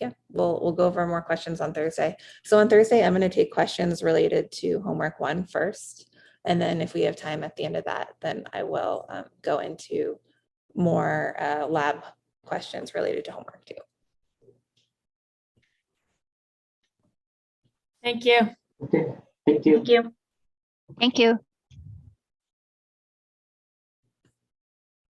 yeah, we'll go over more questions on Thursday. So on Thursday, I'm going to take questions related to homework 1 first, and then if we have time at the end of that, then I will go into more lab questions related to homework 2. Thank you. Okay, thank you. Thank you. Thank you.